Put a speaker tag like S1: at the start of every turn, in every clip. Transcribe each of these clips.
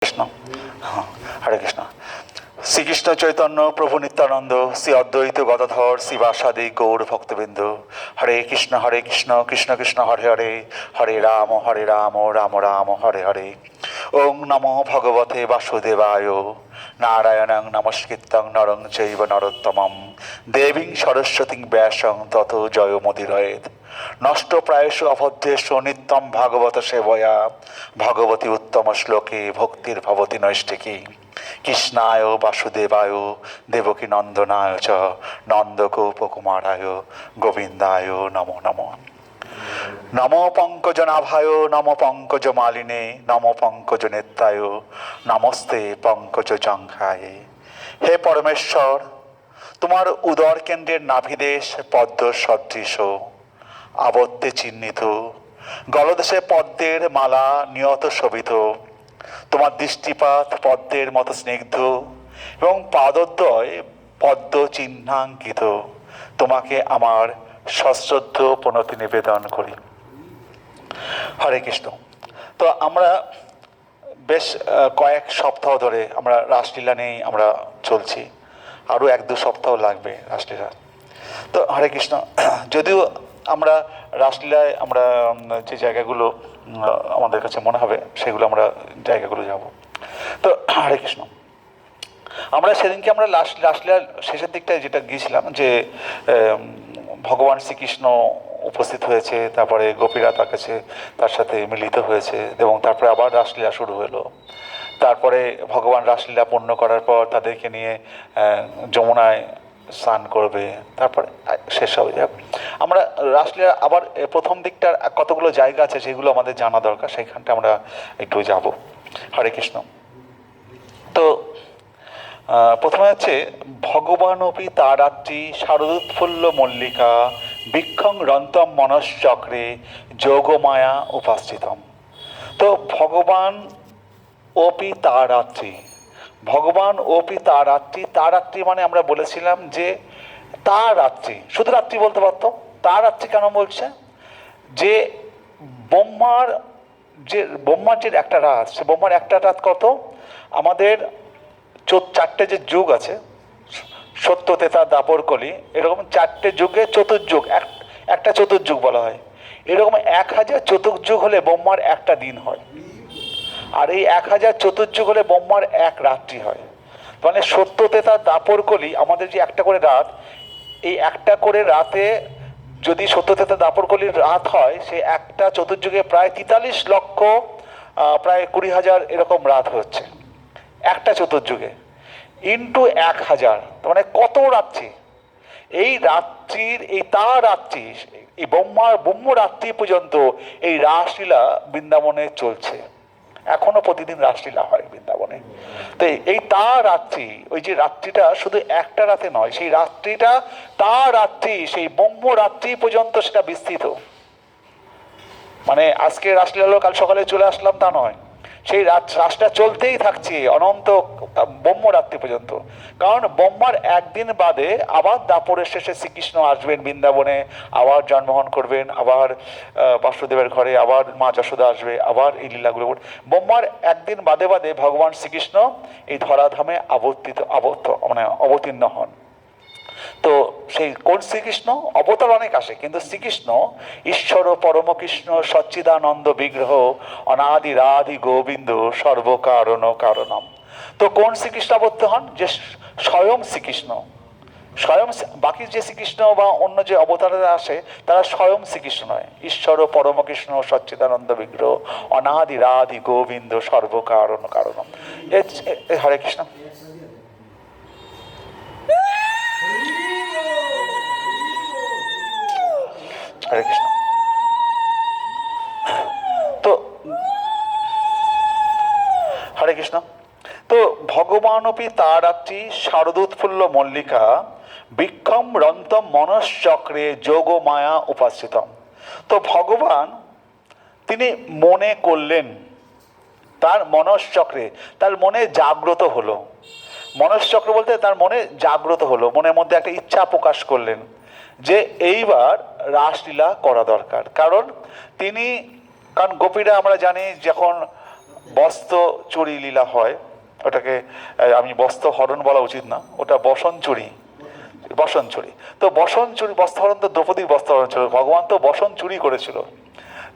S1: কৃষ্ণ। হরে কৃষ্ণ। শ্রীকৃষ্ণ চৈতন্য প্রভু নিত্যানন্দ, শ্রী অদ্বৈত গদাধর শিবাসাদি গৌর ভক্তবৃন্দ, হরে কৃষ্ণ কৃষ্ণ কৃষ্ণ হরে হরে, হরে রাম রাম রাম হরে হরে। ওং নমো ভগবতে বাসুদেবায়, নারায়ণং নমস্কৃত্যং নরং চৈব নরোত্তমম, দেবীং সরস্বতীং ব্যাসং ততো জয়মুদীরয়েৎ। নষ্ট প্রায়শ অভদ্রেষু নিত্যম ভাগবত সেবয়া, ভগবতী উত্তম শ্লোকে ভক্তির ভবতি নৈষ্ঠিকী। কৃষ্ণায় বাসুদেবায় দেবকী নন্দনায় চ নন্দগোপকুমারায় গোবিন্দায় নমো নমঃ। নমো পঙ্কজনাভায় নমো পঙ্কজমালিনে নমো পঙ্কজনেত্রায় নমস্তে পঙ্কজজঙ্ঘায়ে। হে পরমেশ্বর, তোমার উদর কেন্দ্রের নাভিদেশ পদ্ম সদৃশ, আবদ্ধে চিহ্নিত, গলদেশে পদ্মের মালা নিয়ত শোভিত, তোমার দৃষ্টিপাত পদ্মের মতো স্নিগ্ধ এবং পাদদ্বয় পদ্ম চিহ্নাঙ্কিত। তোমাকে আমার সশ্রদ্ধ প্রণতি নিবেদন করি। হরে কৃষ্ণ। তো আমরা বেশ কয়েক সপ্তাহ ধরে আমরা রাসলীলা নিয়েই আমরা চলছি, আরও 1-2 সপ্তাহ লাগবে রাসলীলা। তো হরে কৃষ্ণ। যদিও আমরা রাসলীলায় আমরা যে জায়গাগুলো আমাদের কাছে মনে হবে সেগুলো আমরা জায়গাগুলো যাব। তো হরে কৃষ্ণ। আমরা সেদিনকে আমরা রাসলীলার শেষের দিকটায় যেটা গিয়েছিলাম, যে ভগবান শ্রীকৃষ্ণ উপস্থিত হয়েছে, তারপরে গোপীরা তার সাথে মিলিত হয়েছে এবং তারপরে আবার রাসলীলা শুরু হলো। তারপরে ভগবান রাসলীলা পূর্ণ করার পর তাদেরকে নিয়ে যমুনায় স্নান করবে, তারপরে শেষ হবে। যাক, আমরা রাসলীলা আবার প্রথম দিকটার কতগুলো জায়গা আছে সেগুলো আমাদের জানা দরকার, সেইখানটা আমরা একটু যাব। হরে কৃষ্ণ। তো প্রথমে হচ্ছে ভগবানপি তারাত্রি শারদোৎফুল্ল মল্লিকা বৃক্ষং রন্তম মনশ্চক্রে যোগমায়া উপাস্থিতম। তো ভগবান ওপি তারাত্রি, ভগবান ওপি তারাত্রি, তারাত্রি মানে আমরা বলেছিলাম যে তারাত্রি, শুধু রাত্রি বলতে পারতো। তারাত্রি কেন বলছে? যে ব্রহ্মার যে একটা রাত, সে ব্রহ্মার একটা রাত কত? আমাদের 4টে যে যুগ আছে, সত্য তেতা দাপর কলি, এরকম 4টে যুগে চতুর্যুগ, একটা চতুর্যুগ বলা হয়। এরকম 1000 চতুর্যুগ হলে ব্রহ্মার একটা দিন হয়, আর এই 1000 চতুর্যুগ হলে ব্রহ্মার এক রাত্রি হয়। মানে সত্য তেতা দাপর কলি আমাদের যে একটা করে রাত, এই একটা করে রাতে যদি সত্য তেতা দাপর কলির রাত হয়, সে একটা চতুর্যুগে প্রায় 43 লক্ষ প্রায় 20,000 এরকম রাত হচ্ছে একটা চতুর্যুগে, ইন্টু 1000, মানে কত রাত্রি? এই রাত্রির এই রাত্রি, এই ব্রহ্ম রাত্রি পর্যন্ত এই রাসলীলা বৃন্দাবনে চলছে। এখনো প্রতিদিন রাসলীলা হয় বৃন্দাবনে। তো এই রাত্রি, ওই যে রাত্রিটা শুধু একটা রাতে নয়, সেই রাত্রিটা রাত্রি, সেই ব্রহ্ম রাত্রি পর্যন্ত সেটা বিস্তৃত। মানে আজকে রাসলীলা হলো, কাল সকালে চলে আসলাম তা নয়, সেই রাতটা চলতেই থাকছে অনন্ত ব্রহ্মরাত্রি পর্যন্ত। কারণ ব্রহ্মার একদিন বাদে আবার দাপরের শেষে শ্রীকৃষ্ণ আসবেন বৃন্দাবনে, আবার জন্মগ্রহণ করবেন, আবার বাসুদেবের ঘরে আবার মা যশোদা আসবে, আবার এই লীলাগুলো। ব্রহ্মার একদিন বাদে বাদে ভগবান শ্রীকৃষ্ণ এই ধরাধামে অবতীর্ণ হন। তো সেই কোন শ্রীকৃষ্ণ? অবতার অনেক আসে, কিন্তু শ্রীকৃষ্ণ ঈশ্বর পরমকৃষ্ণ সচ্চিদানন্দ বিগ্রহ অনাদি রাধি গোবিন্দ সর্বকারণ কারণম। তো কোন শ্রীকৃষ্ণ অবতীর্ণ হন? যে স্বয়ং শ্রীকৃষ্ণ। স্বয়ং বাকি যে শ্রীকৃষ্ণ বা অন্য যে অবতারেরা আসে তারা স্বয়ং শ্রীকৃষ্ণ নয়, ঈশ্বর পরমকৃষ্ণ সচ্চিদানন্দ বিগ্রহ অনাদি রাধি গোবিন্দ সর্বকারণ কারণম। হরে কৃষ্ণ। হরে কৃষ্ণ। তো হরে কৃষ্ণ। তো ভগবানপি তারাত্রি শারদোৎফুল্ল মল্লিকা বৃক্ষম রন্তম মনশ্চক্রে যোগ মায়া উপাস্থিতম। তো ভগবান তিনি মনে করলেন, তার মনশ্চক্রে, তার মনে জাগ্রত হলো। মনশ্চক্র বলতে তার মনে জাগ্রত হলো, মনের মধ্যে একটা ইচ্ছা প্রকাশ করলেন যে এইবার রাসলীলা করা দরকার। কারণ গোপীরা আমরা জানি যখন বস্ত্র চুরি লীলা হয়, ওটাকে আমি বস্ত্র হরণ বলা উচিত না, ওটা বসন চুরি, বসন চুরি। তো বসন চুরি, বস্ত্রহরণ তো দ্রৌপদীর বস্ত্রহরণ ছিল, ভগবান তো বসন চুরি করেছিল।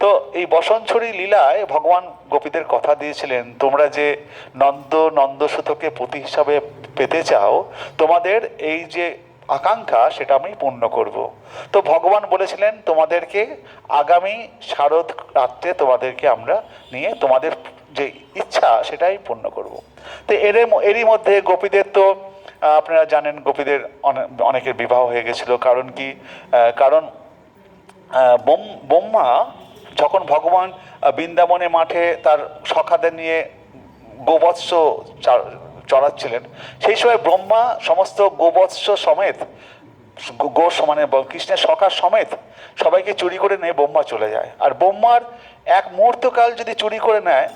S1: তো এই বসন চুরি লীলায় ভগবান গোপীদের কথা দিয়েছিলেন, তোমরা যে নন্দসুতকে পতি হিসাবে পেতে চাও, তোমাদের এই যে আকাঙ্ক্ষা সেটা আমি পূর্ণ করব। তো ভগবান বলেছিলেন তোমাদেরকে আগামী শারদ রাত্রে তোমাদেরকে আমরা নিয়ে তোমাদের যে ইচ্ছা সেটাই পূর্ণ করব। তো এরই মধ্যে গোপীদের তো আপনারা জানেন, গোপীদের অনেকের বিবাহ হয়ে গেছিল। কারণ কি? কারণ ব্রহ্মা যখন ভগবান বৃন্দাবনে মাঠে তার সখাদের নিয়ে গোবৎস চড়াচ্ছিলেন, সেই সময় ব্রহ্মা সমস্ত গোবৎস সমেত, মানে কৃষ্ণের সখা সমেত সবাইকে চুরি করে নিয়ে ব্রহ্মা চলে যায়। আর ব্রহ্মার এক মুহূর্তকাল যদি চুরি করে নেয়,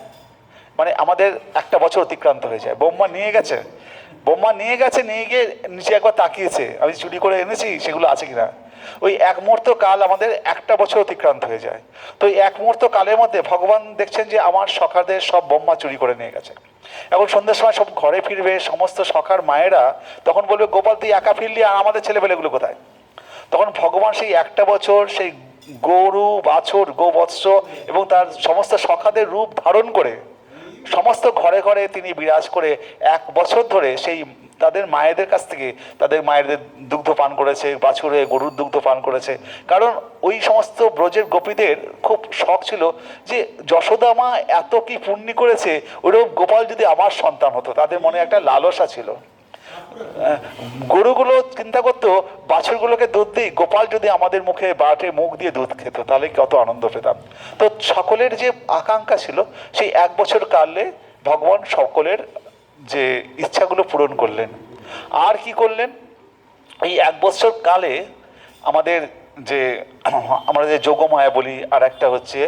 S1: মানে আমাদের একটা বছর অতিক্রান্ত হয়ে যায়। ব্রহ্মা নিয়ে গেছে, নিয়ে গিয়ে নিচে একবার তাকিয়েছে, আমি চুরি করে এনেছি সেগুলো আছে কিনা। ওই এক মুহূর্ত কাল আমাদের একটা বছর অতিক্রান্ত হয়ে যায়। তো এই এক মুহূর্ত কালের মধ্যে ভগবান দেখছেন যে আমার সখাদের সব ব্রহ্মা চুরি করে নিয়ে গেছে। এখন সন্ধ্যের সময় সব ঘরে ফিরবে, সমস্ত সখার মায়েরা তখন বলবে, গোপাল তুই একা ফিরলি, আর আমাদের ছেলেপেলেগুলো কোথায়? তখন ভগবান সেই একটা বছর সেই গরু বাছুর গোবৎস এবং তার সমস্ত সখাদের রূপ ধারণ করে সমস্ত ঘরে ঘরে তিনি বিরাজ করে এক বছর ধরে সেই তাদের মায়েদের কাছ থেকে তাদের মায়েদের দুগ্ধ পান করেছে, বাছুরে গরুর দুগ্ধ পান করেছে। কারণ ওই সমস্ত ব্রজের গোপীদের খুব শখ ছিল যে যশোদা মা এত কি পুণ্যি করেছে, ওরকম গোপাল যদি আমার সন্তান হতো। তাদের মনে একটা লালসা ছিল। গরুগুলো চিন্তা করতো বাছুরগুলোকে দুধ দিই, গোপাল যদি আমাদের মুখে বাটে মুখ দিয়ে দুধ খেত তাহলে কত আনন্দ পেতাম। তো সকলের যে আকাঙ্ক্ষা ছিল, সেই এক বছর কালে ভগবান সকলের যে ইচ্ছাগুলো পূরণ করলেন। আর কি করলেন? এই এক বছর কালে আমাদের যে আমরা যে যোগমায়া বলি, আর একটা হচ্ছে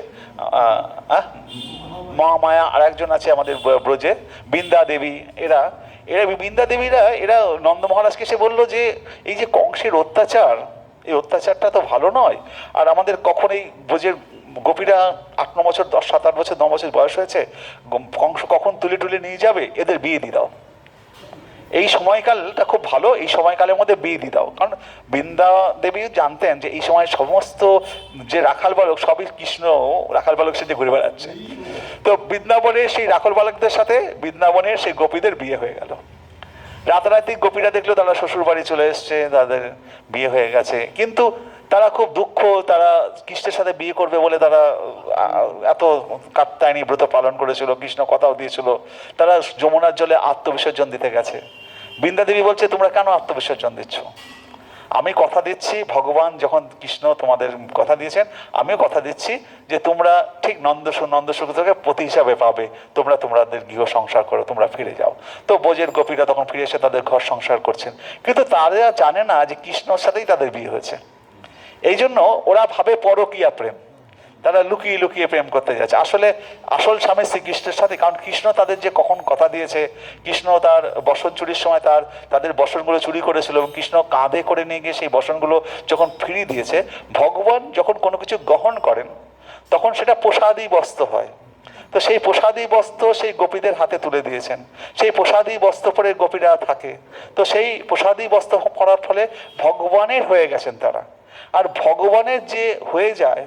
S1: মহামায়া, আর একজন আছে আমাদের ব্রজে বৃন্দা দেবী। এরা বৃন্দা দেবীরা এরা নন্দ মহারাজকে এসে বললো যে এই যে কংসের অত্যাচার, এই অত্যাচারটা তো ভালো নয়। আর আমাদের কখন এই ব্রজের গোপীরা 8-9 বছর 10-7-8 বছর 9 বছর বয়স হয়েছে, কংস কখন তুলে নিয়ে যাবে, এদের বিয়ে দিয়ে দাও। এই সময়কালটা খুব ভালো, এই সময়কালের মধ্যে বিয়ে দিয়ে দাও। কারণ বৃন্দা দেবী জানতেন যে এই সময় সমস্ত যে রাখাল বালক সবই কৃষ্ণ রাখাল বালক সাথে ঘুরে বেড়াচ্ছে। তো বৃন্দাবনের সেই রাখাল বালকদের সাথে বৃন্দাবনের সেই গোপীদের বিয়ে হয়ে গেল। রাতারাতি গোপীরা দেখলো তারা শ্বশুর বাড়ি চলে এসছে, তাদের বিয়ে হয়ে গেছে। কিন্তু তারা খুব দুঃখ, তারা কৃষ্ণের সাথে বিয়ে করবে বলে তারা এত কাত্যায়নী ব্রত পালন করেছিল, কৃষ্ণ কথাও দিয়েছিল। তারা যমুনার জলে আত্মবিসর্জন দিতে গেছে। বৃন্দা দেবী বলছে, তোমরা কেন আত্মবিসর্জন দিচ্ছ? আমি কথা দিচ্ছি, ভগবান যখন কৃষ্ণ তোমাদের কথা দিয়েছেন, আমিও কথা দিচ্ছি যে তোমরা ঠিক নন্দসুতকে পতি হিসাবে পাবে, তোমরা তোমাদের গৃহ সংসার করো, তোমরা ফিরে যাও। তো ব্রজের গোপীরা তখন ফিরে এসে তাদের ঘর সংসার করছেন। কিন্তু তারা জানে না যে কৃষ্ণর সাথেই তাদের বিয়ে হয়েছে। এই জন্য ওরা ভাবে পরকীয়া প্রেম, তারা লুকিয়ে লুকিয়ে প্রেম করতে যাচ্ছে। আসলে আসল স্বামী শ্রীকৃষ্ণের সাথে, কারণ কৃষ্ণ তাদের যে কখন কথা দিয়েছে, কৃষ্ণ তার বসন চুরির সময় তাদের বসনগুলো চুরি করেছিল এবং কৃষ্ণ কাঁধে করে নিয়ে গিয়ে সেই বসনগুলো যখন ফিরিয়ে দিয়েছে, ভগবান যখন কোনো কিছু গ্রহণ করেন তখন সেটা প্রসাদী বস্ত্র হয়। তো সেই প্রসাদী বস্ত্র সেই গোপীদের হাতে তুলে দিয়েছেন, সেই প্রসাদী বস্ত্র পরে গোপীরা থাকে। তো সেই প্রসাদী বস্ত্র পরার ফলে ভগবানের হয়ে গেছেন তারা। আর ভগবানের যে হয়ে যায়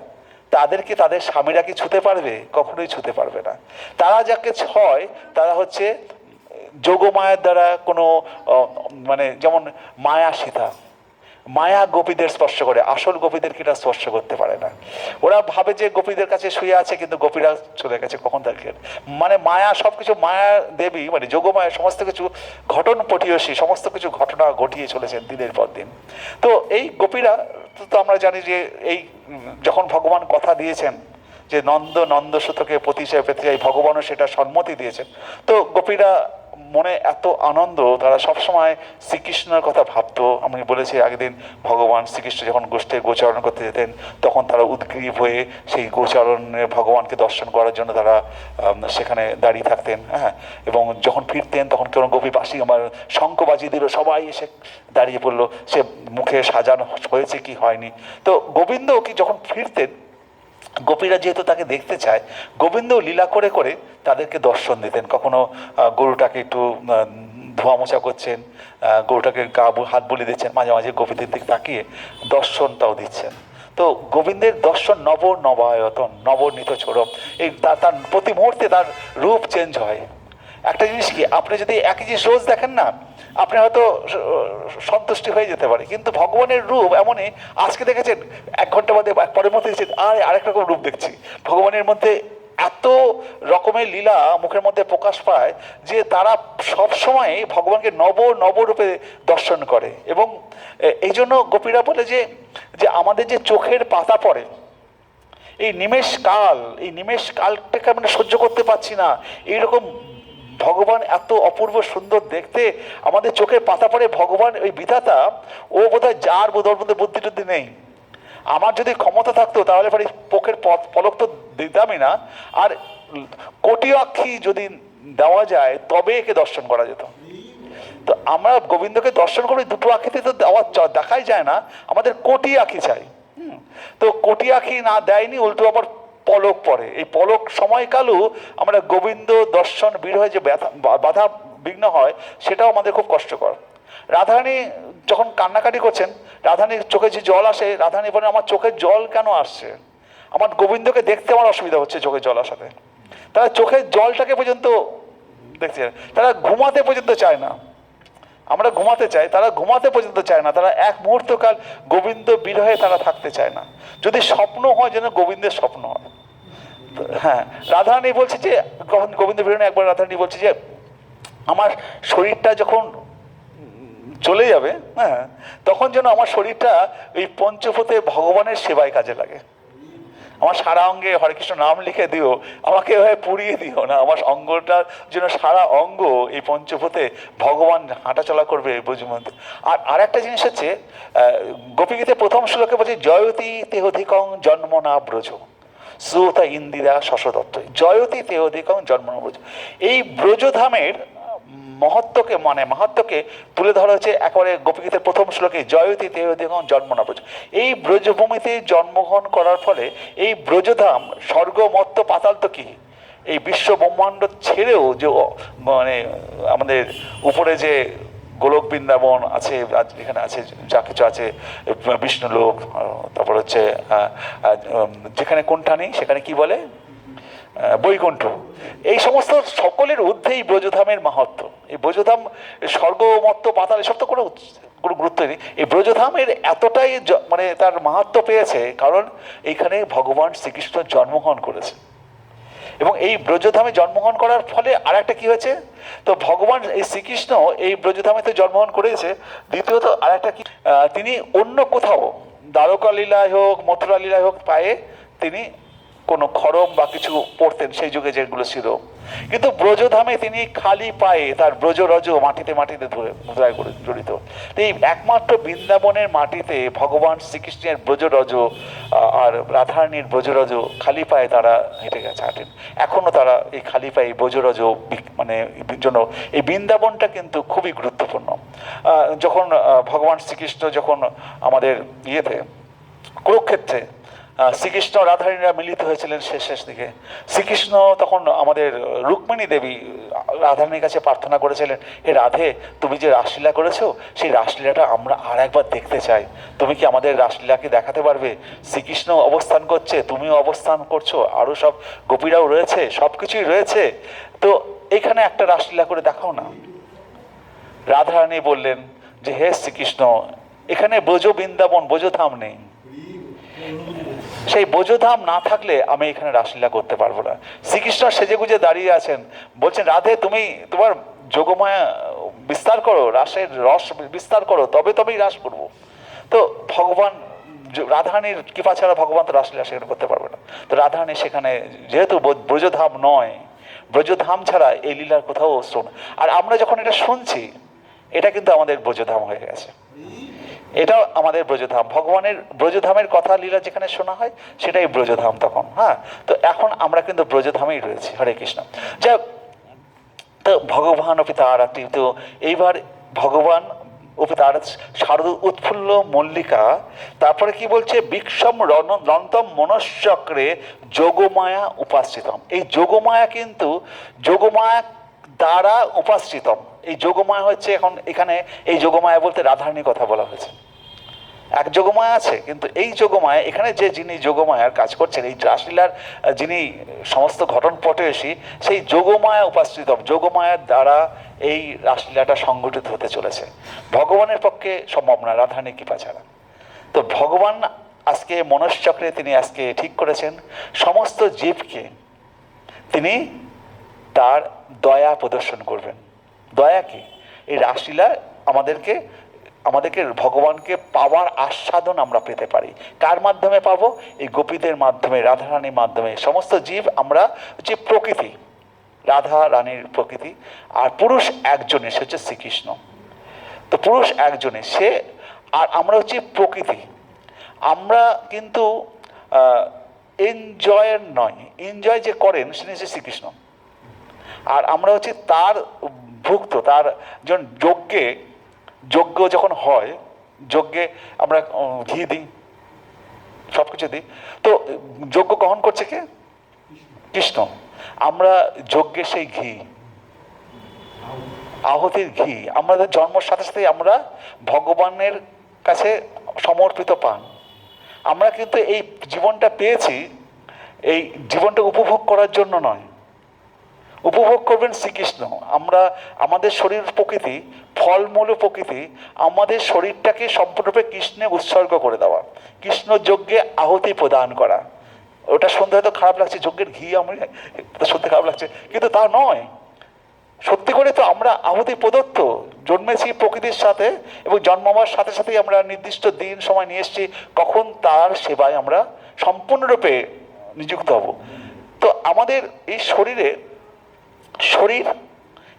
S1: তাদেরকে তাদের স্বামীরা কি ছুতে পারবে? কখনোই ছুতে পারবে না। তারা যাকে ছয় তারা হচ্ছে যোগমায়ার দ্বারা কোনো মানে যেমন মায়া সীতা, মায়া গোপীদের স্পর্শ করে, আসল গোপীদের কিনা স্পর্শ করতে পারে না। ওরা ভাবে যে গোপীদের কাছে শুয়ে আছে, কিন্তু গোপীরা চলে গেছে কখন তাকে। মানে মায়া সবকিছু, মায়া দেবী মানে যোগমায়া সমস্ত কিছু ঘটন পটীয়সী, সমস্ত কিছু ঘটনা ঘটিয়ে চলেছেন দিনের পর দিন। তো এই গোপীরা তো আমরা জানি যে এই যখন ভগবান কথা দিয়েছেন যে নন্দসুতকে পতি হিসেবে পেতে চাই, ভগবানও সেটা সম্মতি দিয়েছেন। তো গোপীরা মনে এত আনন্দ, তারা সবসময় শ্রীকৃষ্ণের কথা ভাবতো। আমি বলেছি আগের দিন, ভগবান শ্রীকৃষ্ণ যখন গোচারণ করতে যেতেন তখন তারা উদ্গ্রীব হয়ে সেই গোচারণে ভগবানকে দর্শন করার জন্য তারা সেখানে দাঁড়িয়ে থাকতেন। হ্যাঁ, এবং যখন ফিরতেন তখন কেউ গোপী বাসি আমার শঙ্খ বাজিয়ে দিল, সবাই এসে দাঁড়িয়ে পড়লো, সে মুখে সাজানো হয়েছে কি হয়নি। তো গোবিন্দ কি যখন ফিরতেন গোপীরা যেহেতু তাকে দেখতে চায়, গোবিন্দ লীলা করে করে তাদেরকে দর্শন দিতেন। কখনো গরুটাকে একটু ধোয়া মোছা করছেন, গরুটাকে হাত বলি দিচ্ছেন, মাঝে মাঝে গোপীদের দিকে তাকিয়ে দর্শনটাও দিচ্ছেন। তো গোবিন্দের দর্শন নবায়তন, নবনীত ছোড়ম, এই তার প্রতি মুহূর্তে তার রূপ চেঞ্জ হয়। একটা জিনিস কি, আপনি যদি একই জিনিস রোজ দেখেন না, আপনি হয়তো সন্তুষ্টি হয়ে যেতে পারে, কিন্তু ভগবানের রূপ এমনই, আজকে দেখেছেন 1 ঘন্টা বাদে পরের মধ্যে দেখছেন আরেক রকম রূপ দেখছি। ভগবানের মধ্যে এত রকমের লীলা মুখের মধ্যে প্রকাশ পায় যে তারা সবসময় ভগবানকে নবরূপে দর্শন করে। এবং এই জন্য গোপীরা বলে যে আমাদের যে চোখের পাতা পড়ে, এই নিমেষ কালটাকে আমরা সহ্য করতে পারছি না। এইরকম ভগবান এত অপূর্ব সুন্দর দেখতে, আমাদের চোখের পাতা পড়ে ভগবান ওই বিধাতা, ও বোধহয় যার ওর মধ্যে বুদ্ধি টুদ্ধি নেই। আমার যদি ক্ষমতা থাকতো তাহলে পরে চোখের পলক তো দিতামই না, আর কোটি আক্ষি যদি দেওয়া যায় তবে একে দর্শন করা যেত। তো আমরা গোবিন্দকে দর্শন করি, 2টো আখিতে তো দেখাই যায় না, আমাদের কোটি আখি চাই। তো কোটি আখি না দেয়নি, উল্টো আবার পলক পড়ে। এই পলক সময়কালও আমরা গোবিন্দ দর্শন হয়ে যে বাধা বিঘ্ন হয়, সেটাও আমাদের খুব কষ্টকর। রাধারানী যখন কান্নাকাটি করছেন, রাধারানীর চোখে যে জল আসে, রাধারানী বলেন আমার চোখের জল কেন আসছে, আমার গোবিন্দকে দেখতে আমার অসুবিধা হচ্ছে চোখের জল আসাতে। তারা চোখের জলটাকে পর্যন্ত দেখছে, তারা ঘুমাতে পর্যন্ত চায় না। আমরা ঘুমাতে চাই, তারা ঘুমাতে পর্যন্ত চায় না। তারা এক মুহূর্তকাল গোবিন্দ বিরহে তারা থাকতে চায় না। যদি স্বপ্ন হয় যেন গোবিন্দের স্বপ্ন হয়। হ্যাঁ, রাধারানী বলছে যে গোবিন্দ বিরহে একবার রাধারানী বলছে যে আমার শরীরটা যখন চলে যাবে, হ্যাঁ, তখন যেন আমার শরীরটা এই পঞ্চভূতে ভগবানের সেবায় কাজে লাগে। আমার সারা অঙ্গে হরে কৃষ্ণ নাম লিখে দিও, আমাকে এভাবে পুড়িয়ে দিও না, আমার অঙ্গটার জন্য সারা অঙ্গ এই পঞ্চভূতে ভগবান হাঁটাচলা করবে ব্রজমধ্যে। আর একটা জিনিস হচ্ছে, গোপীগীতে প্রথম শ্লোকে বলছে জয়তী তেহধিকং জন্ম না ব্রজ সুতা ইন্দিরা শশদত্ত, জয়তী তেহধিকং জন্ম না ব্রজ। এই ব্রজধামের মাহাত্ম্যকে তুলে ধরা হয়েছে একেবারে গোপীগীতের প্রথম শ্লোকে, জয়তী তেহধিকং জন্ম না ব্রজ। এই ব্রজভূমিতে জন্মগ্রহণ করার ফলে এই ব্রজধাম, স্বর্গ মর্ত্য পাতাল তো কি, এই বিশ্ব ব্রহ্মাণ্ড ছেড়েও যে আমাদের উপরে যে গোলক বৃন্দাবন আছে, এখানে আছে যা কিছু আছে, বিষ্ণুলোক, তারপর হচ্ছে যেখানে কোনটা নেই সেখানে কি বলে বৈকুণ্ঠ, এই সমস্ত সকলের ঊর্ধ্বে এই ব্রজধামের মাহাত্ম্য। এই ব্রজধাম স্বর্গমত্ত পাতাল এসব তো কোনো গুরুত্ব নেই। এই ব্রজধামের এতটাই তার মাহাত্ম্য পেয়েছে কারণ এইখানে ভগবান শ্রীকৃষ্ণ জন্মগ্রহণ করেছে। এবং এই ব্রজধামে জন্মগ্রহণ করার ফলে আর একটা কি হয়েছে, তো ভগবান এই শ্রীকৃষ্ণ এই ব্রজধামে তো জন্মগ্রহণ করেছে, দ্বিতীয়ত আর একটা কি, তিনি অন্য কোথাও দ্বারকা লীলায় হোক মথুরা লীলায় হোক পায়ে তিনি কোনো খড়ম বা কিছু পড়তেন সেই যুগে যেগুলো ছিল, কিন্তু ব্রজধামে তিনি খালি পায়ে তার ব্রজরজ মাটিতে মুদ্রায় করে জড়িত। এই একমাত্র বৃন্দাবনের মাটিতে ভগবান শ্রীকৃষ্ণের ব্রজরজ আর রাধারানীর ব্রজরজ খালি পায়ে তারা হেঁটে গেছে, হাঁটেন এখনো তারা এই খালি পায়ে ব্রজরজ জন্য এই বৃন্দাবনটা কিন্তু খুবই গুরুত্বপূর্ণ। যখন ভগবান শ্রীকৃষ্ণ যখন আমাদের কুরুক্ষেত্রে শ্রীকৃষ্ণ রাধারানীরা মিলিত হয়েছিলেন শেষ দিকে, শ্রীকৃষ্ণ তখন আমাদের রুক্মিণী দেবী রাধারানীর কাছে প্রার্থনা করেছিলেন, হে রাধে, তুমি যে রাসলীলা করেছো সেই রাসলীলাটা আমরা আর একবার দেখতে চাই, তুমি কি আমাদের রাসলীলাকে দেখাতে পারবে? শ্রীকৃষ্ণ অবস্থান করছে, তুমিও অবস্থান করছো, আরও সব গোপীরাও রয়েছে, সব কিছুই রয়েছে, তো এখানে একটা রাসলীলা করে দেখাও না। রাধারানী বললেন যে হে শ্রীকৃষ্ণ, এখানে ব্রজ বৃন্দাবন ব্রজধাম নেই, সেই ব্রজধাম না থাকলে আমি এখানে রাসলীলা করতে পারবো না। শ্রীকৃষ্ণ সেজেগুজে দাঁড়িয়ে আছেন, বলছেন রাধে তুমি তোমার যোগমায়া বিস্তার করো, রাসের রস বিস্তার করো, তবেই রাস করবো। তো ভগবান রাধারানীর কৃপা ছাড়া ভগবান তো রাসলীলা সেখানে করতে পারবে না। তো রাধারানী সেখানে যেহেতু ব্রজধাম নয়, ব্রজধাম ছাড়া এই লীলার কোথাও শোন, আর আমরা যখন এটা শুনছি এটা কিন্তু আমাদের ব্রজধাম হয়ে গেছে, এটাও আমাদের ব্রজধাম। ভগবানের ব্রজধামের কথা লীলা যেখানে শোনা হয় সেটাই ব্রজধাম তখন। হ্যাঁ, তো এখন আমরা কিন্তু ব্রজধামেই রয়েছি। হরে কৃষ্ণ। যা তো ভগবান পিতা আরাতি, তো এইবার ভগবান তার শারদ উৎফুল্ল মল্লিকা। তারপরে কি বলছে, বিক্ষম রন্তম মনশ্চক্রে যোগমায়া উপাশ্রিতম। এই যোগমায়া কিন্তু যোগমায়া দ্বারা উপাশ্রিতম। এই যোগমায়া হচ্ছে এখন এখানে এই যোগমায়া বলতে রাধারানীর কথা বলা হয়েছে। এক যোগমায়া আছে, কিন্তু এই যোগমায়া এখানে যে যিনি যোগমায়ার কাজ করছেন, এই রাসলীলার যিনি সমস্ত ঘটন পটয়সী, সেই যোগমায়া উপাশ্রিতম, যোগমায়ার দ্বারা এই রাসলীলাটা সংগঠিত হতে চলেছে। ভগবানের পক্ষে সম্ভব না রাধারানীর কৃপা ছাড়া। তো ভগবান আজকে মনশ্চক্রে তিনি আজকে ঠিক করেছেন সমস্ত জীবকে তিনি তার দয়া প্রদর্শন করবেন। দয়া কি? এই রাসলীলা আমাদেরকে ভগবানকে পাওয়ার আস্বাদন আমরা পেতে পারি। কার মাধ্যমে পাবো? এই গোপীদের মাধ্যমে, রাধারানীর মাধ্যমে। সমস্ত জীব আমরা যে প্রকৃতি, রাধা রানীর প্রকৃতি, আর পুরুষ একজনে, সে হচ্ছে শ্রীকৃষ্ণ। তো পুরুষ একজনে সে, আর আমরা হচ্ছে প্রকৃতি। আমরা কিন্তু এনজয়ের নয়, এনজয় যে করেন সে হচ্ছে শ্রীকৃষ্ণ। আর আমরা হচ্ছে তার ভুক্ত। তার যখন যজ্ঞ যখন হয়, যজ্ঞে আমরা ঘি দিই, সব কিছু দিই। তো যজ্ঞ গ্রহণ করছে কে? কৃষ্ণ। আমরা যজ্ঞের সেই ঘি, আহুতির ঘি, আমাদের জন্মের সাথে সাথে আমরা ভগবানের কাছে সমর্পিত পান। আমরা কিন্তু এই জীবনটা পেয়েছি, এই জীবনটা উপভোগ করার জন্য নয়, উপভোগ করবেন শ্রীকৃষ্ণ। আমরা আমাদের শরীর প্রকৃতি, ফলমূল প্রকৃতি, আমাদের শরীরটাকে সম্পূর্ণরূপে কৃষ্ণে উৎসর্গ করে দেওয়া, কৃষ্ণ যজ্ঞে আহুতি প্রদান করা। ওটা শুনতে হয়তো খারাপ লাগছে, যজ্ঞের ঘি আমরা শুনতে খারাপ লাগছে, কিন্তু তা নয়। সত্যি করে তো আমরা আহুতি প্রদত্ত, জন্মেছি প্রকৃতির সাথে, এবং জন্মাবার সাথে সাথেই আমরা নির্দিষ্ট দিন সময় নিয়ে এসেছি কখন তার সেবায় আমরা সম্পূর্ণরূপে নিযুক্ত হব। তো আমাদের এই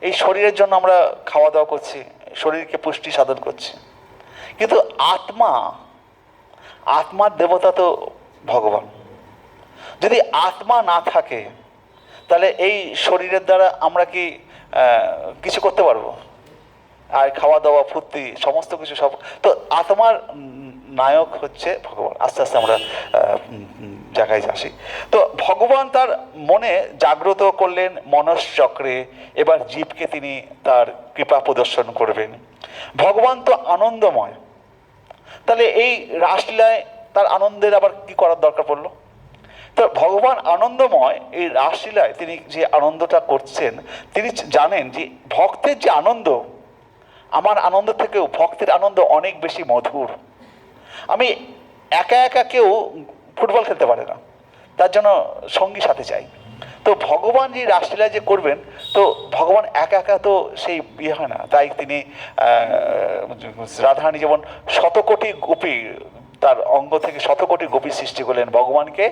S1: এই শরীরের জন্য আমরা খাওয়া দাওয়া করছি, শরীরকে পুষ্টি সাধন করছি, কিন্তু আত্মার দেবতা তো ভগবান। যদি আত্মা না থাকে তাহলে এই শরীরের দ্বারা আমরা কি কিছু করতে পারবো? আর খাওয়া দাওয়া, ফুর্তি, সমস্ত কিছু সব তো। আত্মার নায়ক হচ্ছে ভগবান। আস্তে আস্তে আমরা জায়গায় আসি। তো ভগবান তার মনে জাগ্রত করলেন মনশ্চক্রে, এবার জীবকে তিনি তার কৃপা প্রদর্শন করবেন। ভগবান তো আনন্দময়, তাহলে এই রাসলীলায় তার আনন্দের আবার কি করার দরকার পড়লো? তো ভগবান আনন্দময়, এই রাসলীলায় তিনি যে আনন্দটা করছেন, তিনি জানেন যে ভক্তের যে আনন্দ, আমার আনন্দ থেকেও ভক্তের আনন্দ অনেক বেশি মধুর। আমি একা একা কেউ ফুটবল খেলতে পারে না, তার জন্য সঙ্গী সাথে চাই। তো ভগবান যে রাসলীলা যে করবেন, তো ভগবান একা একা তো সেই বিয়ে হয় না। তাই তিনি রাধারানী যেমন শতকোটি গোপী, তার অঙ্গ থেকে শতকোটি গোপী সৃষ্টি করলেন ভগবানকে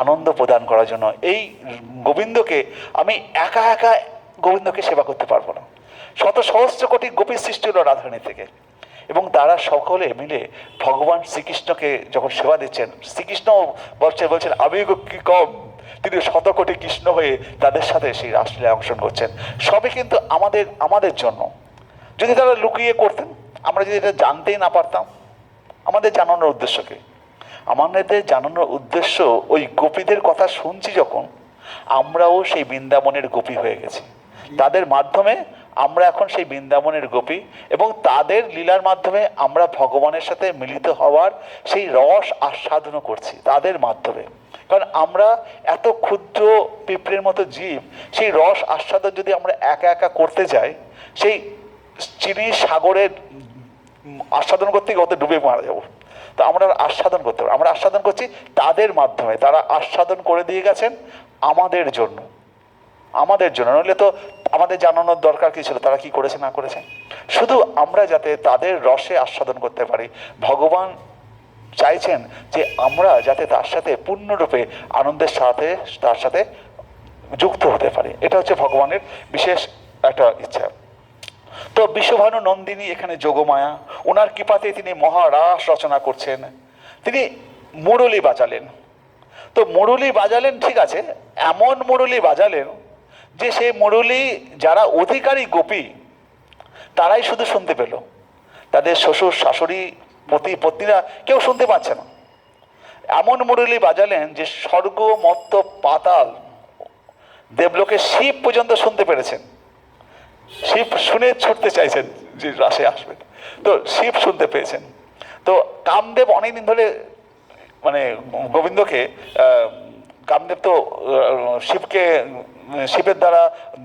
S1: আনন্দ প্রদান করার জন্য। এই গোবিন্দকে আমি একা একা গোবিন্দকে সেবা করতে পারবো না। শত সহস্র কোটি গোপী সৃষ্টি হলো রাধারানী থেকে, এবং তারা সকলে মিলে ভগবান শ্রীকৃষ্ণকে যখন সেবা দিচ্ছেন, শ্রীকৃষ্ণ বলছেন আমি কি কম, তিনি শতকোটি কৃষ্ণ হয়ে তাদের সাথে সেই রাসলীলায় অংশগ্রহণ করছেন। সবে কিন্তু আমাদের জন্য। যদি তারা লুকিয়ে করতেন, আমরা যদি এটা জানতেই না পারতাম, আমাদের জানানোর উদ্দেশ্যকে, আমাদের জানানোর উদ্দেশ্য ওই গোপীদের কথা শুনছি যখন, আমরাও সেই বৃন্দাবনের গোপী হয়ে গেছি। তাদের মাধ্যমে আমরা এখন সেই বৃন্দাবনের গোপী, এবং তাদের লীলার মাধ্যমে আমরা ভগবানের সাথে মিলিত হওয়ার সেই রস আস্বাদনও করছি তাদের মাধ্যমে। কারণ আমরা এত ক্ষুদ্র পিঁপড়ের মতো জীব, সেই রস আস্বাদন যদি আমরা একা একা করতে যাই, সেই চিনির সাগরের আস্বাদন করতে গিয়ে ওতে ডুবে মারা যাবো। তো আমরা আস্বাদন করতে পারি, আমরা আস্বাদন করছি তাদের মাধ্যমে। তারা আস্বাদন করে দিয়ে গেছেন আমাদের জন্য, নইলে তো আমাদের জানানোর দরকার কি ছিল, তারা কি করেছে না করেছে। শুধু আমরা যাতে তাদের রসে আস্বাদন করতে পারি, ভগবান চাইছেন যে আমরা যাতে তার সাথে পূর্ণরূপে আনন্দের সাথে তার সাথে যুক্ত হতে পারি। এটা হচ্ছে ভগবানের বিশেষ একটা ইচ্ছা। তো বিশ্বভানু নন্দিনী এখানে যোগমায়া, ওনার কৃপাতে তিনি মহারাস রচনা করছেন। তিনি মুরলী বাজালেন। তো মুরলী বাজালেন, ঠিক আছে, এমন মুরলী বাজালেন যে সেই মুরলী যারা অধিকারী গোপী তারাই শুধু শুনতে পেল, তাদের শ্বশুর শাশুড়ি পতি পত্নীরা কেউ শুনতে পাচ্ছে না। এমন মুরলি বাজালেন যে স্বর্গ মর্ত পাতাল দেবলোকে শিব পর্যন্ত শুনতে পেরেছেন। শিব শুনে ছুটতে চাইছেন যে রাসে আসবেন, তো শিব শুনতে পেয়েছেন। তো কামদেব অনেকদিন ধরে মানে গোবিন্দকে কামদেব তো শিবকে শিবের দ্বারা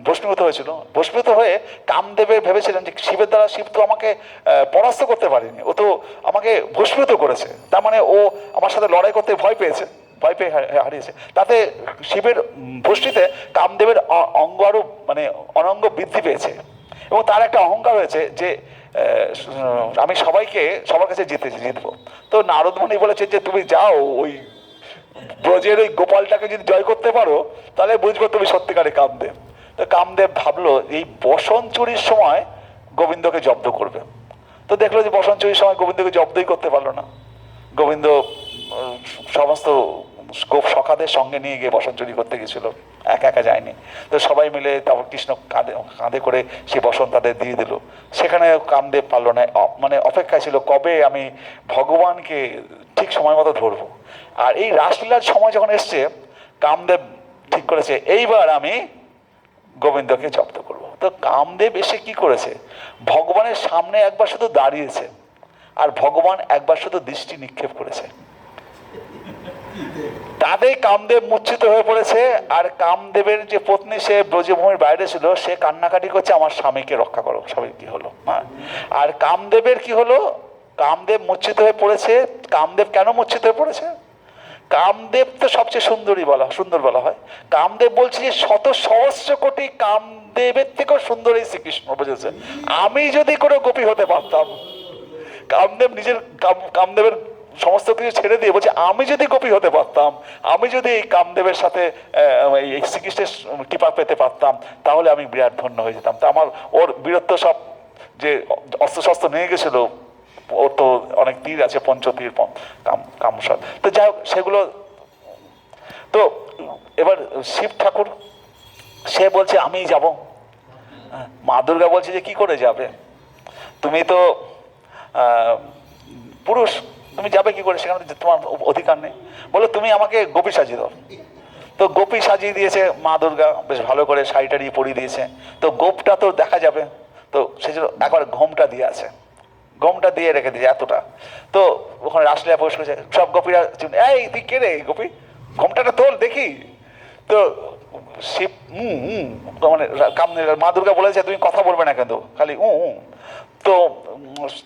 S1: ভস্মীভূত হয়েছিল। ভস্মীভূত হয়ে কামদেবে ভেবেছিলেন যে শিবের দ্বারা শিব তো আমাকে পরাস্ত করতে পারেনি, ও তো আমাকে ভস্মীভূত করেছে, তার মানে ও আমার সাথে লড়াই করতে ভয় পেয়েছে, ভয় পেয়ে হারিয়েছে। তাতে শিবের ভস্মীতে কামদেবের অঙ্গ আরও মানে অনঙ্গ বৃদ্ধি পেয়েছে এবং তার একটা অহংকার হয়েছে যে আমি সবাইকে সবার কাছে জিতবো। তো নারদ মুনি বলেছে যে তুমি যাও ওই ব্রজের ওই গোপালটাকে যদি জয় করতে পারো তাহলে বুঝবো তুমি সত্যিকারে কামদেব। তো কামদেব ভাবলো এই বসন্ত চুরির সময় গোবিন্দকে জব্দ করবে। তো দেখলো যে বসন্ত চুরির সময় গোবিন্দকে জব্দই করতে পারলো না। গোবিন্দ সমস্ত সখাদের সঙ্গে নিয়ে গিয়ে বসন্ত চুরি করতে গেছিল, একা একা যায়নি। তো সবাই মিলে তারপর কৃষ্ণ কাঁধে করে সেই বসন্ত তাদের দিয়ে দিল। সেখানে কামদেব পারলো না, মানে অপেক্ষায় ছিল কবে আমি ভগবানকে ঠিক সময় মতো ধরবো। আর এই রাসলীলার সময় যখন এসছে কামদেব ঠিক করেছে এইবার আমি গোবিন্দকে জব্দ করব। তো কামদেব এসে কি করেছে, ভগবানের সামনে একবার শুধু দাঁড়িয়েছে আর ভগবান একবার শুধু দৃষ্টি নিক্ষেপ করেছে, তাতেই কামদেব মূর্ছিত হয়ে পড়েছে। আর কামদেবের যে পত্নী সে ব্রজভূমির বাইরে ছিল, সে কান্নাকাটি করছে আমার স্বামীকে রক্ষা করো। স্বামীর কি হলো? আর কামদেবের কি হলো, কামদেব মূর্ছিত হয়ে পড়েছে। কামদেব কেন মূর্ছিত হয়ে পড়েছে? কামদেব তো সবচেয়ে সুন্দর বলা হয়। কামদেব বলছে যে শত সহস্র কোটি কামদেবের থেকেও সুন্দর এই শ্রীকৃষ্ণ, বুঝেছে? আমি যদি কোনো গোপী হতে পারতাম, কামদেব নিজের কামদেবের সমস্ত কিছু ছেড়ে দিয়ে বলছে আমি যদি গোপী হতে পারতাম, আমি যদি এই কামদেবের সাথে এই শ্রীকৃষ্ণের কৃপা পেতে পারতাম তাহলে আমি বিরাট ধন্য হয়ে যেতাম। তা আমার ওর বীরত্ব সব যে অস্ত্রশস্ত্র নিয়ে গেছিল, ওর তো অনেক তীর আছে, পঞ্চতীর কামসার, তো যাই হোক সেগুলো। তো এবার শিব ঠাকুর সে বলছে আমি যাব। মা দুর্গা বলছে যে কি করে যাবে, তুমি তো পুরুষ, তুমি যাবে কি করে, সেখানে তোমার অধিকার নেই। বলো তুমি আমাকে গোপী সাজিয়ে দাও। তো গোপী সাজিয়ে দিয়েছে মা দুর্গা, বেশ ভালো করে শাড়ি টাড়ি পরিয়ে দিয়েছে। তো গোপটা তো দেখা যাবে, তো সেই জন্য একবার ঘোমটা দিয়ে আছে, ঘোমটা দিয়ে রেখে দিয়েছে এতটা। তো ওখানে রাসলীলা প্রবেশ করেছে, সব গোপীরা এই তুই কে রে গোপী, ঘোমটাটা তোল দেখি। তো শিব মানে মা দুর্গা বলেছে তুমি কথা বলবে না কেন, খালি তো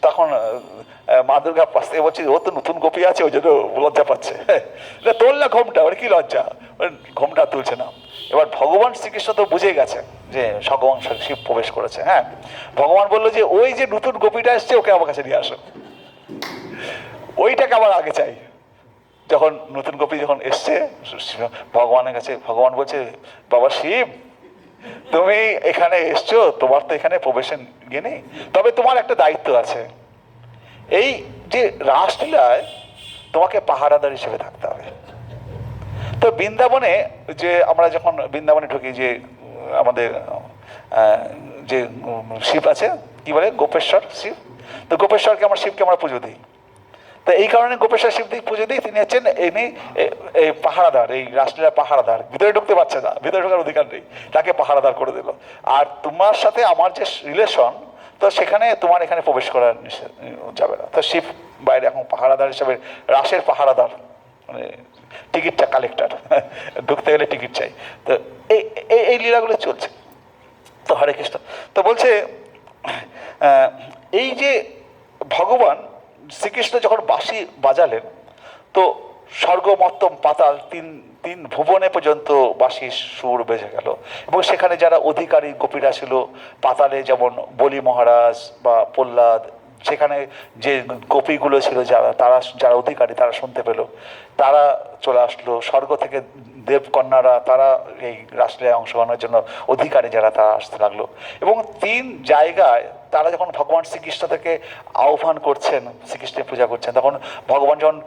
S1: তখন মা দুর্গা পাশ থেকে বলছে ও তো নতুন গোপী আছে ওই জন্য লজ্জা পাচ্ছে, তোল না ঘোমটা, ওর কি লজ্জা, ঘোমটা তুলছে না। এবার ভগবান শ্রীকৃষ্ণ তো বুঝে গেছে যে ভগবান শিব প্রবেশ করেছে। হ্যাঁ, ভগবান বললো যে ওই যে নতুন গোপীটা এসছে ওকে আমার কাছে নিয়ে আসো, ওইটাকে আবার আগে চাই। যখন নতুন গোপী যখন এসছে ভগবানের কাছে, ভগবান বলছে বাবা শিব তুমি এখানে এসছো, তোমার তো এখানে প্রবেশের ইয়ে নেই, তবে তোমার একটা দায়িত্ব আছে, এই যে রাসলীলায় তোমাকে পাহারাদার হিসেবে থাকতে হবে। তো বৃন্দাবনে যে আমরা যখন বৃন্দাবনে ঢুকি, যে আমাদের যে শিব আছে কি বলে গোপেশ্বর শিব, তো গোপেশ্বরকে আমরা শিবকে আমরা পুজো দিই। তো এই কারণে গোপেশ্বর শিব পুজো দিই, তিনি হচ্ছেন ইনি এই পাহারাদার, এই রাসলীলার পাহারাদার। ভিতরে ঢুকতে পারছে না, ভিতরে ঢোকার অধিকার নেই, তাকে পাহারাদার করে দিল। আর তোমার সাথে আমার যে রিলেশন, তো সেখানে তোমার এখানে প্রবেশ করার যাবে না। তো শিব বাইরে এখন পাহারাদার হিসাবে, রাসের পাহারাদার, মানে টিকিটটা কালেক্টর, ঢুকতে গেলে টিকিট চাই। তো এই এই লীলাগুলো চলছে। তো হরে কৃষ্ণ তো বলছে এই যে ভগবান শ্রীকৃষ্ণ যখন বাঁশি বাজালেন, তো স্বর্গ মর্তম পাতাল তিন ভুবনে পর্যন্ত বাঁশির সুর বেজে গেল। এবং সেখানে যারা অধিকারী গোপীরা ছিল পাতালে, যেমন বলি মহারাজ বা প্রহ্লাদ, সেখানে যে গোপীগুলো ছিল যারা অধিকারী, তারা শুনতে পেল, তারা চলে আসলো স্বর্গ থেকে। দেবকন্যারা তারা এই রাসলীলায় অংশগ্রহণের জন্য অধিকারী যারা, তারা আসতে লাগলো। এবং 3 জায়গায় তারা যখন ভগবান শ্রীকৃষ্ণ থেকে আহ্বান করছেন, শ্রীকৃষ্ণের পূজা করছেন, তখন ভগবান যখন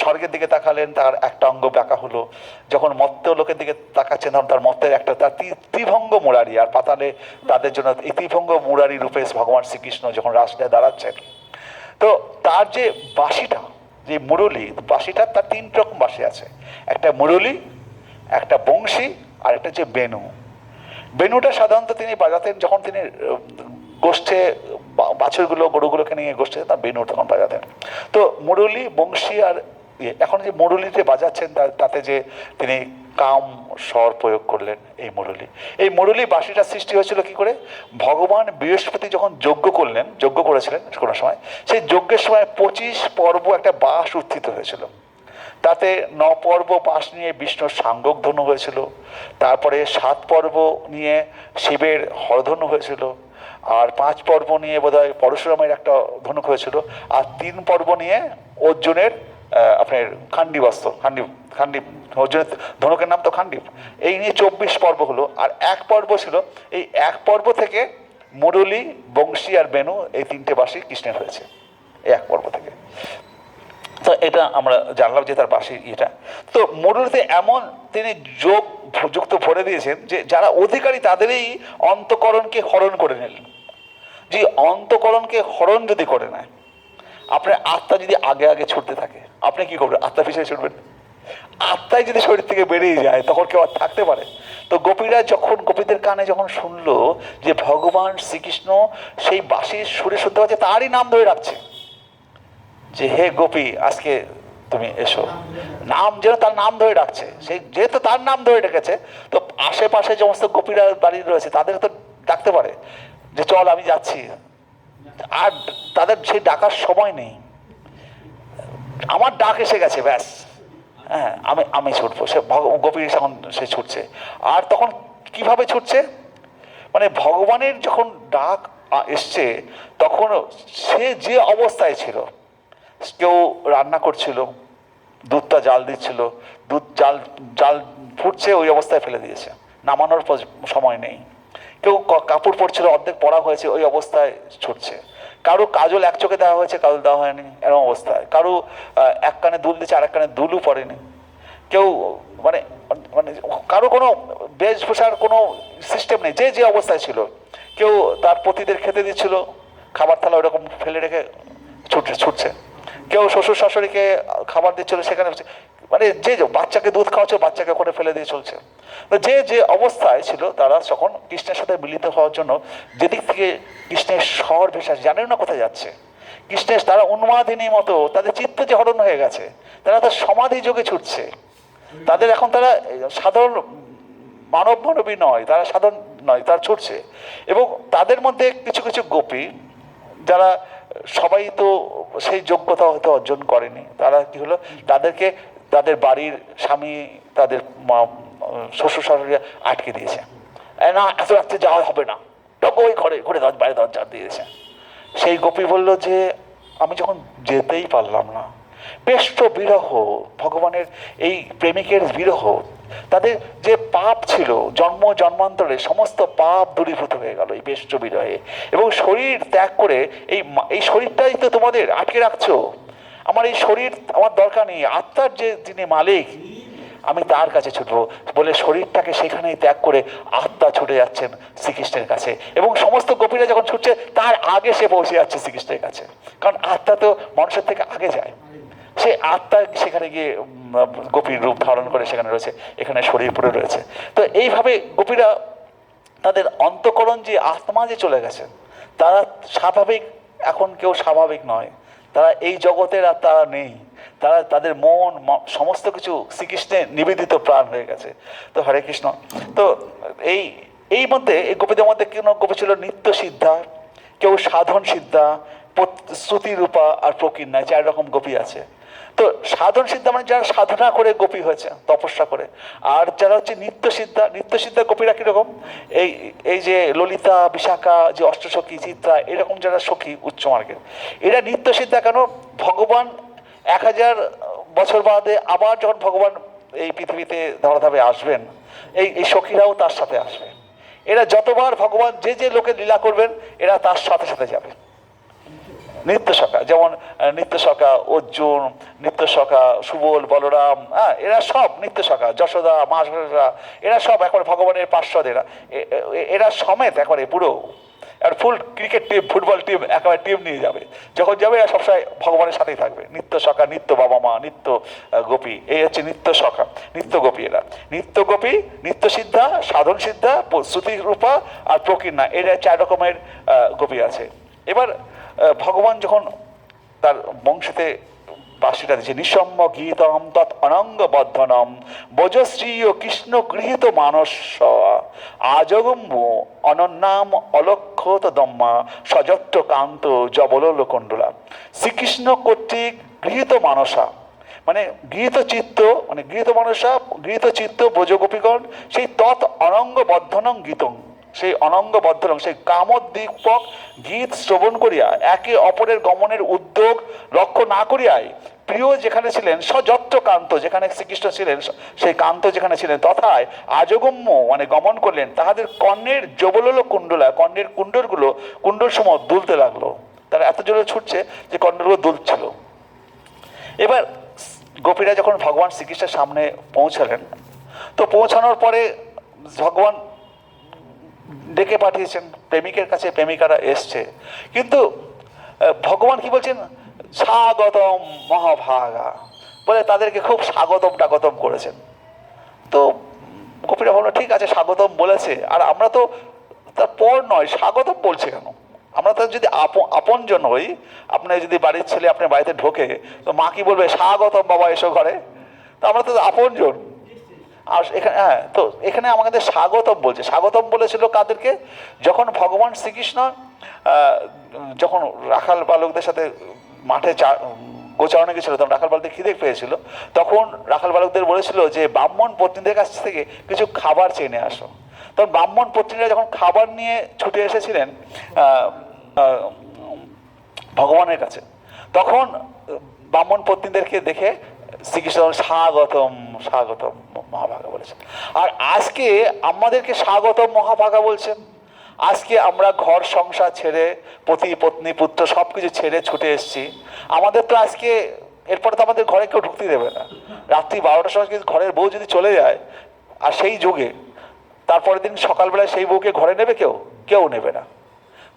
S1: স্বর্গের দিকে তাকালেন, তার একটা অঙ্গ বাঁকা হলো। যখন মত্ত লোকের দিকে তাকাচ্ছেন, তখন তার মত্তের একটা, তার ত্রিভঙ্গ মুরারি, আর পাতালে তাদের জন্য এই ত্রিভঙ্গ মুরারি রূপে ভগবান শ্রীকৃষ্ণ যখন রাস্তায় দাঁড়াচ্ছেন, তো তার যে বাঁশিটা, যে মুরলী বাঁশিটা, তার 3 রকম বাঁশি আছে। একটা মুরলী, একটা বংশী, আর একটা যে বেণু। বেণুটা সাধারণত তিনি বাজাতেন যখন তিনি গোষ্ঠে বাছুরগুলো, গরুগুলোকে নিয়ে গোষ্ঠে তার বেণু তখন বাজাতেন। তো মুরলী, বংশী আর এখন যে মুরলীতে বাজাচ্ছেন, তাতে যে তিনি কাম স্বর প্রয়োগ করলেন এই মুরলী। এই মুরলী বাঁশিটা সৃষ্টি হয়েছিল কি করে? ভগবান বৃহস্পতি যখন যজ্ঞ করেছিলেন কোনো সময়, সেই যজ্ঞের সময় 25 পর্ব একটা বাঁশ উত্থিত হয়েছিল। তাতে 9 পর্ব বাঁশ নিয়ে বিষ্ণুর সাঙ্গক ধনু হয়েছিল, তারপরে 7 পর্ব নিয়ে শিবের হরধনু হয়েছিল, আর 5 পর্ব নিয়ে বোধহয় পরশুরামের একটা ধনুক হয়েছিল, আর 3 পর্ব নিয়ে অর্জুনের আপনার খান্ডিবস্ত্র, খান্ডিব অর্জুনের ধনুকের নাম তো খান্ডিব। এই নিয়ে 24 পর্ব হলো। আর 1 পর্ব ছিল, এই 1 পর্ব থেকে মুরলী, বংশী আর বেণু, এই 3টে বাঁশি কৃষ্ণের হয়েছে এই 1 পর্ব থেকে। তো এটা আমরা জানলাম যে তার বাঁশি এটা। তো মুরলীতে এমন তিনি যুক্ত ভরে দিয়েছেন যে যারা অধিকারী তাদেরই অন্তঃকরণকে হরণ করে নিলেন। যে অন্তঃকরণকে হরণ যদি করে নেয়, আপনার আত্মা যদি আগে আগে ছুটতে থাকে, আপনি কি করবেন? আত্মা পিছিয়ে ছুটবেন। আত্মাই যদি শরীর থেকে বেরিয়ে যায়, তখন কেউ আর থাকতে পারে? তো গোপীরা যখন, গোপীদের কানে যখন শুনলো যে ভগবান শ্রীকৃষ্ণ সেই বাঁশির সুরে শুনতে পাচ্ছে, তারই নাম ধরে রাখছে যে হে গোপী, আজকে তুমি এসো। নাম যেন তার নাম ধরে ডাকছে, সেই যেহেতু তার নাম ধরে ডেকেছে, তো আশেপাশে সমস্ত গোপীরা বাড়ি রয়েছে, তাদের তো ডাকতে পারে যে চল আমি যাচ্ছি। আর তাদের সেই ডাকার সময় নেই, আমার ডাক এসে গেছে, ব্যাস, হ্যাঁ আমি ছুটবো। সে গোপী তখন সে ছুটছে। আর তখন কিভাবে ছুটছে? মানে ভগবানের যখন ডাক এসছে, তখন সে যে অবস্থায় ছিল, কেউ রান্না করছিল, দুধটা জাল দিচ্ছিল, দুধ জাল ফুটছে, ওই অবস্থায় ফেলে দিয়েছে, নামানোর সময় নেই। কেউ কাপড় পরছিল, অর্ধেক পরা হয়েছে, ওই অবস্থায় ছুটছে। কারো কাজল 1 চোখে দেওয়া হয়েছে, কাজল দেওয়া হয়নি, এরকম অবস্থায়। কারো 1 কানে দুল দিচ্ছে, আর 1 কানে দুলও পড়েনি। কেউ মানে মানে কারো কোনো বেশভূষার কোনো সিস্টেম নেই, যে যে অবস্থায় ছিল। কেউ তার পতিদের খেতে দিচ্ছিল, খাবার থালা ওইরকম ফেলে রেখে ছুটছে। কেউ শ্বশুর শাশুড়িকে খাবার দিচ্ছিল, সেখানে মানে যে বাচ্চাকে দুধ খাওয়াচ্ছে, বাচ্চাকে করে ফেলে দিয়ে চলছে। যে যে অবস্থায় ছিল, তারা তখন কৃষ্ণের সাথে মিলিত হওয়ার জন্য যেদিক থেকে কৃষ্ণের স্বর ভেসে, জানেন না কোথায় যাচ্ছে কৃষ্ণের, তারা উন্মাদিনী মতো, তাদের চিত্ত যে হরণ হয়ে গেছে, তারা তো সমাধি যোগে ছুটছে। তাদের এখন তারা সাধারণ মানবী নয়, তারা সাধারণ নয়, তারা ছুটছে। এবং তাদের মধ্যে কিছু কিছু গোপী, যারা সবাই তো সেই যোগ্যতা হয়তো অর্জন করেনি, তারা কি হলো, তাদেরকে তাদের বাড়ির স্বামী, তাদের শ্বশুর শাশুড়ি আটকে দিয়েছে। না, এত রাত্রে যাওয়া হবে না, ওই ঘরে ঘরে বাইরে দরজা দিয়েছে। সেই গোপী বলল যে আমি যখন যেতেই পারলাম না, পেষ্ট বিরহ, ভগবানের এই প্রেমিকের বিরহ, তাদের যে পাপ ছিল জন্মান্তরে, সমস্ত পাপ দূরীভূত হয়ে গেল এই পেষ্ট বিরহে। এবং শরীর ত্যাগ করে, এই শরীরটাই তো তোমাদের আটকে রাখছো, আমার এই শরীর আমার দরকার নেই, আত্মার যে যিনি মালিক, আমি তার কাছে ছুটবো বলে শরীরটাকে সেখানেই ত্যাগ করে আত্মা ছুটে যাচ্ছেন শ্রীকৃষ্ণের কাছে। এবং সমস্ত গোপীরা যখন ছুটছে, তার আগে সে পৌঁছে যাচ্ছে শ্রীকৃষ্ণের কাছে, কারণ আত্মা তো মানুষের থেকে আগে যায়। সে আত্মা সেখানে গিয়ে গোপীর রূপ ধারণ করে সেখানে রয়েছে, এখানে শরীর পড়ে রয়েছে। তো এইভাবে গোপীরা তাদের অন্তঃকরণ যে আত্মা যে চলে গেছে, তারা স্বাভাবিক, এখন কেউ স্বাভাবিক নয়, তারা এই জগতের আর তারা নেই, তারা তাদের মন সমস্ত কিছু শ্রীকৃষ্ণে নিবেদিত প্রাণ হয়ে গেছে। তো হরে কৃষ্ণ। তো এই মধ্যে এই গোপীদের মধ্যে কেউ গোপী ছিল নিত্য সিদ্ধা, কেউ সাধন সিদ্ধা, শ্রুতি রূপা আর প্রকীর্ণায়, 4 রকম গোপী আছে। তো সাধন সিদ্ধা মানে যারা সাধনা করে গোপী হয়েছে, তপস্যা করে। আর যারা হচ্ছে নিত্য সিদ্ধা গোপীরা কিরকম, এই যে ললিতা, বিশাখা, যে অষ্টসখী, চিত্রা, এরকম যারা সখী উচ্চ মার্গের, এরা নিত্য সিদ্ধা। কেন? ভগবান 1000 বছর বাদে আবার যখন ভগবান এই পৃথিবীতে ধরাধামে আসবেন, এই সখীরাও তার সাথে আসবে। এরা যতবার ভগবান যে যে লোকে লীলা করবেন এরা তার সাথে সাথে যাবে। নিত্যসখা, যেমন নিত্যসখা অর্জুন, নিত্যসখা সুবল, বলরাম, হ্যাঁ, এরা সব নিত্যসখা, যশোদা, মা যশোদা, এরা সব একবারে ভগবানের পার্শ্বদ। এরা সমেত একবারে পুরো আর ফুল ক্রিকেট টিম, ফুটবল টিম, একেবারে টিম নিয়ে যাবে। যখন যাবে এরা সবসময় ভগবানের সাথেই থাকবে। নিত্য সখা, নিত্য বাবা মা, নিত্য গোপী, এই হচ্ছে নিত্য সখা, নিত্য গোপী। এরা নিত্য গোপী, নিত্য সিদ্ধা, সাধন সিদ্ধা, শ্রুতি রূপা আর প্রকীর্ণা, এরা 4 রকমের গোপী আছে। এবার ভগবান যখন তার বংশতে বাসীটা দিচ্ছে, নিঃসম্য গীতম তৎ অনঙ্গ বদ্ধনম বজশ্রীয় কৃষ্ণ গৃহীত মানস আজগম্য অনন্যাম অলক্ষত দম্মা সযত্র কান্ত জবল কুণ্ডলা। শ্রীকৃষ্ণ কর্তৃক গৃহীত মানসা মানে গৃহীত চিত্ত, মানে গৃহীত মানসা, গৃহীত চিত্ত ব্রজগোপীগণ, সেই তৎ অনঙ্গ বদ্ধনং গীতং, সেই অনঙ্গ বদ্ধনং, সেই কামোদ্দীপক গীত শ্রবণ করিয়া একে অপরের গমনের উদ্যোগ লক্ষ্য না করিয়াই প্রিয় যেখানে ছিলেন, সযত্র কান্ত যেখানে শ্রীকৃষ্ণ ছিলেন, সেই কান্ত যেখানে ছিলেন তথায় আজগম্য মানে গমন করলেন। তাহাদের কর্ণের জবলল কুণ্ডলা, কর্ণের কুণ্ডলগুলো কুণ্ডল সময় দুলতে লাগলো। তারা এত জোরে ছুটছে যে কর্ণগুলো দুলছিল। এবার গোপীরা যখন ভগবান শ্রীকৃষ্ণের সামনে পৌঁছালেন, তো পৌঁছানোর পরে ভগবান ডেকে পাঠিয়েছেন, প্রেমিকের কাছে প্রেমিকারা এসছে, কিন্তু ভগবান কি বলছেন, স্বাগতম মহাভাগা বলে তাদেরকে খুব স্বাগতম টাগতম করেছেন। তো গোপীরা বললো ঠিক আছে, স্বাগতম বলেছে, আর আমরা তো তার পর নয়, স্বাগতম বলছে কেন? আমরা তো যদি আপনজন হই, আপনার যদি বাড়ির ছেলে আপনার বাড়িতে ঢোকে, তো মা কি বলবে, স্বাগতম বাবা এসো ঘরে? তো আমরা তো আপনজন। আর এখানে হ্যাঁ, তো এখানে আমাদের স্বাগতম বলছে। স্বাগতম বলেছিল কাদেরকে? যখন ভগবান শ্রীকৃষ্ণ যখন রাখাল বালকদের সাথে মাঠে গোচারণে গেছিল, তখন রাখাল বালকদের খিদে পেয়েছিল, তখন রাখাল বালকদের বলেছিল যে ব্রাহ্মণ পত্নীদের কাছ থেকে কিছু খাবার চেয়ে নিয়ে আসো। তখন ব্রাহ্মণ পত্নীরা যখন খাবার নিয়ে ছুটে এসেছিলেন ভগবানের কাছে, তখন ব্রাহ্মণ পত্নীদেরকে দেখে শ্রীকৃষ্ণ স্বাগতম স্বাগতম মহাভাগা বলেছেন। আর আজকে আমাদেরকে স্বাগতম মহাভাগা বলছেন। আজকে আমরা ঘর সংসার ছেড়ে, পতি পত্নী পুত্র সব কিছু ছেড়ে ছুটে এসেছি। আমাদের তো আজকে এরপরে তো আমাদের ঘরে কেউ ঢুকতে দেবে না। রাত্রি 12টার সময় কিন্তু ঘরের বউ যদি চলে যায়, আর সেই যুগে তারপরের দিন সকালবেলায় সেই বউকে ঘরে নেবে কেউ? কেউ নেবে না।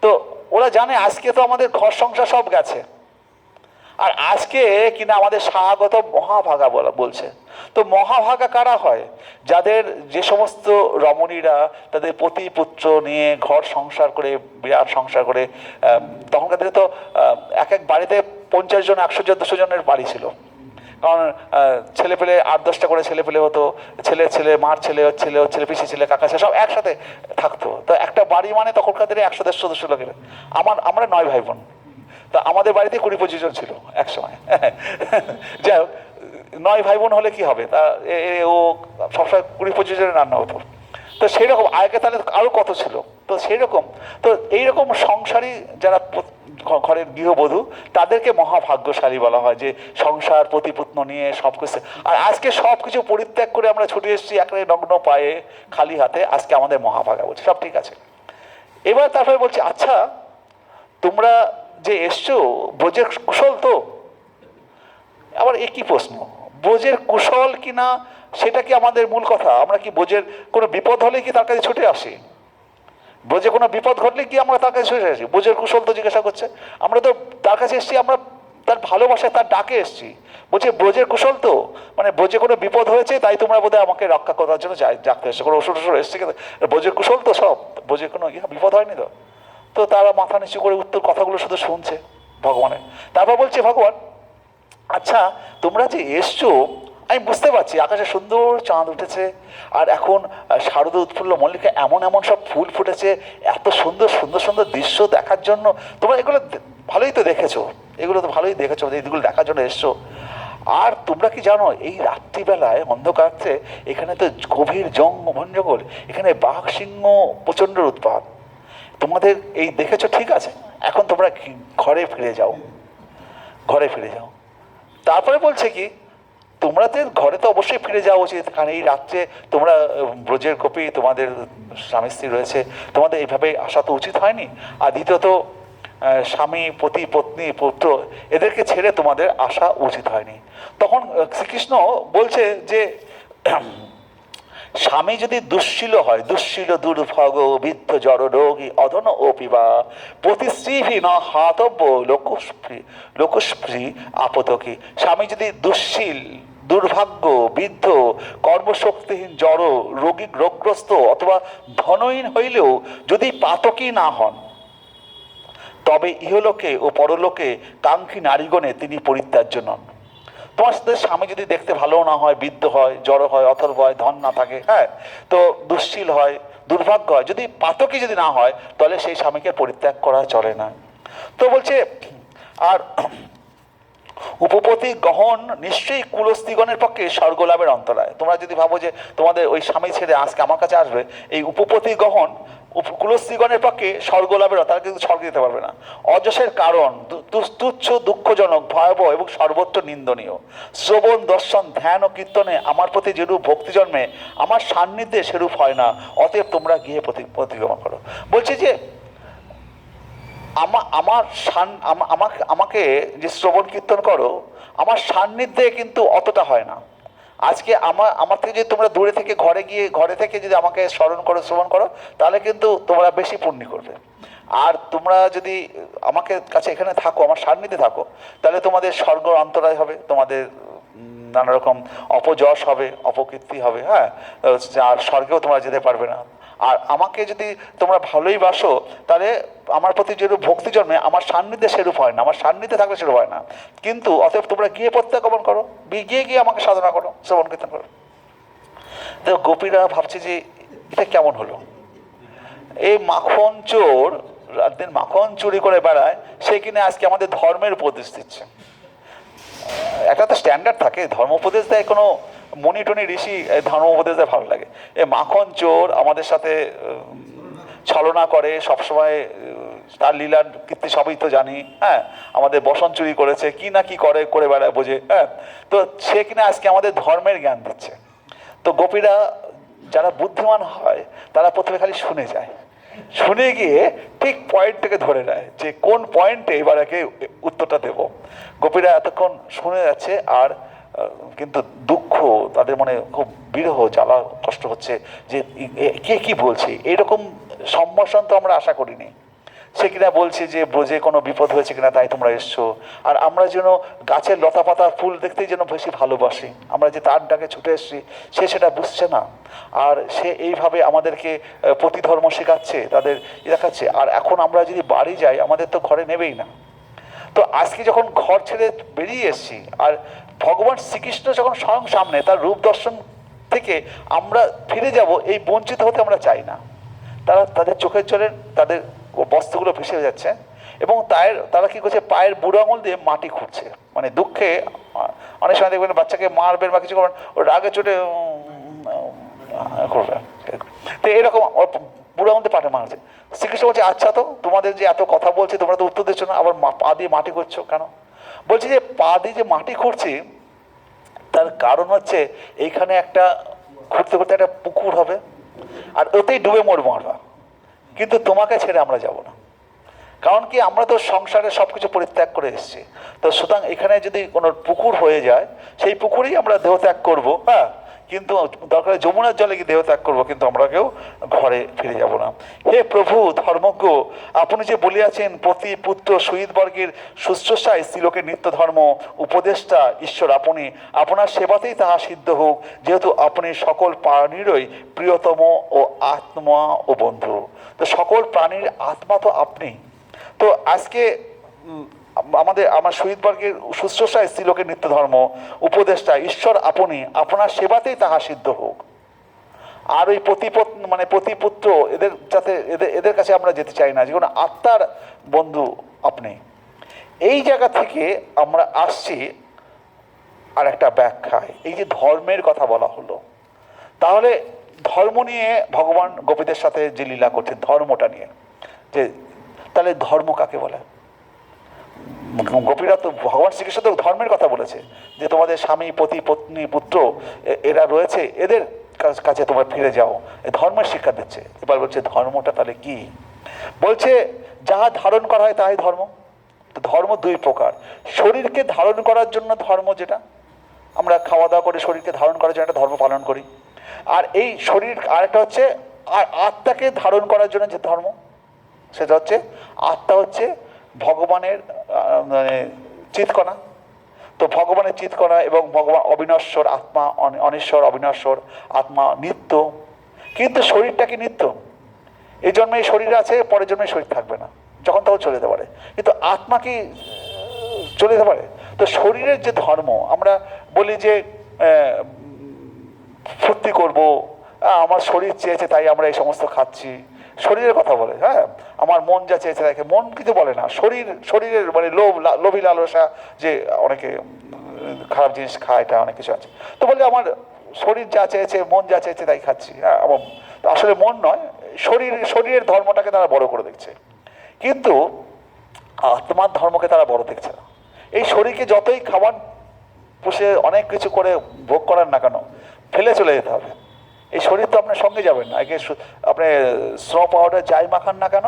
S1: তো ওরা জানে আজকে তো আমাদের ঘর সংসার সব গেছে, আর আজকে কিনা আমাদের স্বাগত মহাভাগা বলছে। তো মহাভাগা কারা হয়? যাদের, যে সমস্ত রমণীরা তাদের পতি পুত্র নিয়ে ঘর সংসার করে, বিরাট সংসার করে, তখনকার দিনে তো এক এক বাড়িতে 50 জন 100 জন 200 জনের বাড়ি ছিল। কারণ ছেলে পেলে 8-10টা করে ছেলে পেলে হতো, ছেলে মার ছেলে, ছেলে পিসি ছেলে, কাকা ছেলে সব একসাথে থাকতো। তো একটা বাড়ি মানে তখনকার দিনে 100-150 সদস্য লোকের। আমরা 9 ভাই বোন, তা আমাদের বাড়িতে 20-25 জন ছিল এক সময়। যাই হোক, 9 ভাই বোন হলে কি হবে, তা ও সবসময় 20-25 জনের রান্না হতো। তো সেই রকম আগে তাহলে আরো কত ছিল। তো সেই রকম, তো এইরকম সংসারী যারা ঘরের গৃহবধূ, তাদেরকে মহাভাগ্যশালী বলা হয়, যে সংসার প্রতিপুত্ন নিয়ে সবকিছু। আর আজকে সবকিছু পরিত্যাগ করে আমরা ছুটে এসেছি একেবারে নগ্ন পায়ে, খালি হাতে। আজকে আমাদের মহাভাগা বলছে, সব ঠিক আছে। এবার তারপরে বলছে, আচ্ছা তোমরা যে এসছো ব্রজের কুশল তো? আবার একই প্রশ্ন, ব্রজের কুশল কিনা সেটা কি আমাদের মূল কথা? আমরা কি ব্রজের কোনো বিপদ হলে কি তার কাছে ছুটে আসি? ব্রজে কোনো বিপদ ঘটলে কি আমরা তার কাছে ছুটে আসি? ব্রজের কুশল তো জিজ্ঞাসা করছে। আমরা তো তার কাছে এসছি, আমরা তার ভালোবাসায় তার ডাকে এসছি। বলছে ব্রজের কুশল তো, মানে ব্রজে কোনো বিপদ হয়েছে তাই তোমরা বোধহয় আমাকে রক্ষা করার জন্য ডাকতে এসছো, কোনো ওষুধ এসছে, কিন্তু ব্রজের কুশল তো সব, ব্রজের কোনো বিপদ হয়নি তো? তো তারা মাথা নিচু করে উত্তর কথাগুলো শুধু শুনছে ভগবানের। তারপর বলছে ভগবান, আচ্ছা তোমরা যে এসছো, আমি বুঝতে পারছি আকাশে সুন্দর চাঁদ উঠেছে, আর এখন শারদ উৎফুল্ল মল্লিকা এমন এমন সব ফুল ফুটেছে, এত সুন্দর সুন্দর সুন্দর দৃশ্য দেখার জন্য তোমরা এগুলো ভালোই তো দেখেছো, এগুলো তো ভালোই দেখেছো, এইগুলো দেখার জন্য এসছো। আর তোমরা কি জানো, এই রাত্রিবেলায় অন্ধকারে এখানে তো গভীর জঙ্গল, এখানে বাঘ সিংহ প্রচণ্ড উৎপাত। তোমাদের এই দেখেছো, ঠিক আছে, এখন তোমরা ঘরে ফিরে যাও, ঘরে ফিরে যাও। তারপরে বলছে কি, তোমাদের ঘরে তো অবশ্যই ফিরে যাওয়া উচিত, কারণ এই রাত্রে তোমরা ব্রজের গোপী, তোমাদের স্বামী স্ত্রী রয়েছে, তোমাদের এইভাবে আসা তো উচিত হয়নি। আর দ্বিতীয়ত স্বামী, পতি, পত্নী, পুত্র এদেরকে ছেড়ে তোমাদের আসা উচিত হয়নি। তখন শ্রীকৃষ্ণ বলছে যে স্বামী যদি দুঃশীল হয়, দুঃশীল দুর্ভগ বৃদ্ধ জড় রোগী অধন ও পিবা প্রতিশ্রীহী ন হাতব্য লোকস্পৃ আপতকি। স্বামী যদি দুঃশীল, দুর্ভাগ্য, বৃদ্ধ, কর্মশক্তিহীন, জড়, রোগী, রোগগ্রস্ত অথবা ধনহীন হইলেও যদি পাতকী না হন, তবে ইহলোকে ও পরলোকে কাঙ্ক্ষী নারীগণে তিনি পরিত্যাজ্য নন। তোমার সাথে স্বামী যদি দেখতে ভালো না হয়, বৃদ্ধ হয়, জড় হয়, অথর্ব হয়, ধন না থাকে, হ্যাঁ, তো দুঃশীল হয়, দুর্ভাগ্য হয়, যদি পাতকী যদি না হয়, তাহলে সেই স্বামীকে পরিত্যাগ করা চলে না। তো বলছে আর উপপতি গহন নিশ্চয়ই কুলস্ত্রীগণের পক্ষে স্বর্গলাভের অন্তরায়। তোমরা যদি ভাবো যে তোমাদের ওই স্বামী ছেড়ে আজকে আমার কাছে আসবে, এই উপপতি গহন কুলস্ত্রীগণের পক্ষে স্বর্গলাভের, তারা কিন্তু স্বর্গ দিতে পারবে না। অযশের কারণ, তুচ্ছ, দুঃখজনক, ভয়াবহ এবং সর্বত্র নিন্দনীয়। শ্রবণ, দর্শন, ধ্যান ও কীর্তনে আমার প্রতি যেরূপ ভক্তি জন্মে, আমার সান্নিধ্যে সেরূপ হয় না। অতএব তোমরা গিয়ে প্রতিগমন করো। বলছে যে আমাকে যে শ্রবণ কীর্তন করো, আমার সান্নিধ্যে কিন্তু অতটা হয় না। আজকে আমার থেকে যদি তোমরা দূরে থেকে ঘরে থেকে যদি আমাকে স্মরণ করো, শ্রবণ করো, তাহলে কিন্তু তোমরা বেশি পুণ্য করবে। আর তোমরা যদি আমাকে কাছে এখানে থাকো, আমার সান্নিধ্যে থাকো, তাহলে তোমাদের স্বর্গ অন্তরায় হবে, তোমাদের নানা রকম অপযশ হবে, অপকীর্তি হবে, হ্যাঁ, আর স্বর্গেও তোমরা যেতে পারবে না। আর আমাকে যদি তোমরা ভালোই বাসো, তাহলে আমার প্রতি যেরূপ ভক্তি জন্মে, আমার সান্নিধ্যে সেরূপ হয় না, আমার সান্নিধ্যে থাকলে সেরূপ হয় না। কিন্তু অতএব তোমরা গিয়ে প্রত্যাগমন করো, গিয়ে আমাকে সাধনা করো, শ্রবণ কীর্তন করো। তো গোপীরা ভাবছে যে এটা কেমন হলো, এই মাখন চোর রাতদিন মাখন চুরি করে বেড়ায়, সে কিনে আজকে আমাদের ধর্মের উপদেশ দিচ্ছে। একটা তো স্ট্যান্ডার্ড থাকে, ধর্ম উপদেশ দেয় কোনো মণি টনি ঋষি, ধর্ম উপদেশ দেয় ভালো লাগে। এ মাখন চোর আমাদের সাথে ছলনা করে সবসময়, তার লীলার কীর্তি সবই তো জানি, হ্যাঁ, আমাদের বসন চুরি করেছে, কি না কি করে বেড়ায় বোঝে, হ্যাঁ, তো সে কিনা আজকে আমাদের ধর্মের জ্ঞান দিচ্ছে। তো গোপীরা যারা বুদ্ধিমান হয়, তারা প্রথমে খালি শুনে যায়, শুনে গিয়ে ঠিক পয়েন্টটাকে ধরে নেয় যে কোন পয়েন্টে এবার একে উত্তরটা দেব। গোপীরা এতক্ষণ শুনে যাচ্ছে, আর কিন্তু দুঃখ তাদের মনে খুব বিরহ, জ্বালা, কষ্ট হচ্ছে যে কে কি বলছে। এইরকম সম্ভাষণ তো আমরা আশা করিনি। সে কিনা বলছে যে ব্রজে কোনো বিপদ হয়েছে কিনা, তাই তোমরা এসছো। আর আমরা যেন গাছের লতা পাতা ফুল দেখতেই যেন বেশি ভালোবাসি, আমরা যে তার ডাকে ছুটে এসছি, সে সেটা বুঝছে না। আর সে এইভাবে আমাদেরকে প্রতিধর্ম শেখাচ্ছে, তাদের দেখাচ্ছে। আর এখন আমরা যদি বাড়ি যাই, আমাদের তো ঘরে নেবেই না। তো আজকে যখন ঘর ছেড়ে বেরিয়ে এসছি, আর ভগবান শ্রীকৃষ্ণ যখন স্বয়ং সামনে, তার রূপ দর্শন থেকে আমরা ফিরে যাব, এই বঞ্চিত হতে আমরা চাই না। তাদের চোখের জলে তাদের বস্ত্রগুলো ভেসে যাচ্ছে, এবং তারা কি করছে, পায়ের বুড়ো আঙুল দিয়ে মাটি খুঁড়ছে। মানে দুঃখে অনেক সময় দেখবেন বাচ্চাকে মারবেন বা কিছু করবেন, ওর রাগে চোটে করবে, তো এরকম বুড়ো আঙুল দিয়ে পাটে মারছে। শ্রীকৃষ্ণ বলছে, আচ্ছা, তো তোমাদের যে এত কথা বলছে, তোমরা তো উত্তর দিচ্ছ না, আবার পা দিয়ে মাটি করছো কেন? বলছি যে পা দিয়ে যে মাটি খুঁড়ছি, তার কারণ হচ্ছে এইখানে একটা ঘুরতে ঘুরতে একটা পুকুর হবে, আর ওতেই ডুবে মরবো আমরা, কিন্তু তোমাকে ছেড়ে আমরা যাব না। কারণ কি, আমরা তো সংসারে সব কিছু পরিত্যাগ করে এসেছি। তো সুতরাং এখানে যদি কোনো পুকুর হয়ে যায়, সেই পুকুরেই আমরা দেহত্যাগ করবো, হ্যাঁ, কিন্তু দরকার যমুনার জলে গিয়ে দেহত্যাগ করবো, কিন্তু আমরা কেউ ঘরে ফিরে যাব না। হে প্রভু ধর্মজ্ঞ, আপনি যে বলিয়াছেন পতি, পুত্র, শহীদবর্গের শুশ্রূষায় স্ত্রীলোকের নিত্য ধর্ম, উপদেষ্টা ঈশ্বর আপনি, আপনার সেবাতেই তাহা সিদ্ধ হোক, যেহেতু আপনি সকল প্রাণীরই প্রিয়তম ও আত্মা ও বন্ধু। তো সকল প্রাণীর আত্মা তো আপনি। তো আজকে আমার শহীদবর্গের শুশ্রূষায় স্ত্রীলোকের নিত্য ধর্ম, উপদেষ্টা ঈশ্বর আপনি, আপনার সেবাতেই তাহা সিদ্ধ হোক। আর ওই প্রতিপুত্র এদের কাছে আমরা যেতে চাই না, যেগুলো আত্মার বন্ধু আপনি। এই জায়গা থেকে আমরা আসছি আর একটা ব্যাখ্যায়, এই যে ধর্মের কথা বলা হলো, তাহলে ধর্ম নিয়ে ভগবান গোপীদের সাথে যে লীলা করছে, ধর্মটা নিয়ে, যে তাহলে ধর্ম কাকে বলে? গোপীরা তো ভগবান শ্রীকৃষ্ণ তো ধর্মের কথা বলেছে, যে তোমাদের স্বামী পতি পত্নী পুত্র এরা রয়েছে, এদের কাছে তোমরা ফিরে যাও, ধর্মের শিক্ষা দিচ্ছে। এবার বলছে ধর্মটা তাহলে কি? বলছে যাহা ধারণ করা হয় তাই ধর্ম। তো ধর্ম দুই প্রকার, শরীরকে ধারণ করার জন্য ধর্ম, যেটা আমরা খাওয়া দাওয়া করে শরীরকে ধারণ করার জন্য একটা ধর্ম পালন করি, আর এই শরীর আরেকটা হচ্ছে আর আত্মাকে ধারণ করার জন্য যে ধর্ম, সেটা হচ্ছে আত্মা হচ্ছে ভগবানের মানে চিৎকণা। তো ভগবানের চিৎকণা এবং ভগবান অবিনশ্বর আত্মা, অনিশ্বর অবিনশ্বর আত্মা নিত্য, কিন্তু শরীরটা কি নিত্য? এই জন্মে এই শরীর আছে, পরের জন্মে শরীর থাকবে না, যখন তখন চলে যেতে পারে, কিন্তু আত্মা কি চলে যেতে পারে? তো শরীরের যে ধর্ম, আমরা বলি যে ফুর্তি করব, আমার শরীর চেয়েছে তাই আমরা এই সমস্ত খাচ্ছি, শরীরের কথা বলে। হ্যাঁ, আমার মন যা চেয়েছে তাকে, মন কিছু বলে না, শরীরের মানে লোভী লালসা, যে অনেকে খারাপ জিনিস খায়, এটা অনেক কিছু আছে। তো বলে আমার শরীর যা চেয়েছে, মন যা চেয়েছে তাই খাচ্ছি। হ্যাঁ, আমার আসলে মন নয়, শরীরের ধর্মটাকে তারা বড় করে দেখছে, কিন্তু আত্মার ধর্মকে তারা বড় দেখছে না। এই শরীরকে যতই খাবার পুষে অনেক কিছু করে ভোগ করার না কেন, ফেলে চলে যেতে হবে। এই শরীর তো আপনার সঙ্গে যাবেন না, একে আপনি স্নো পাউডার যাই মাখান না কেন,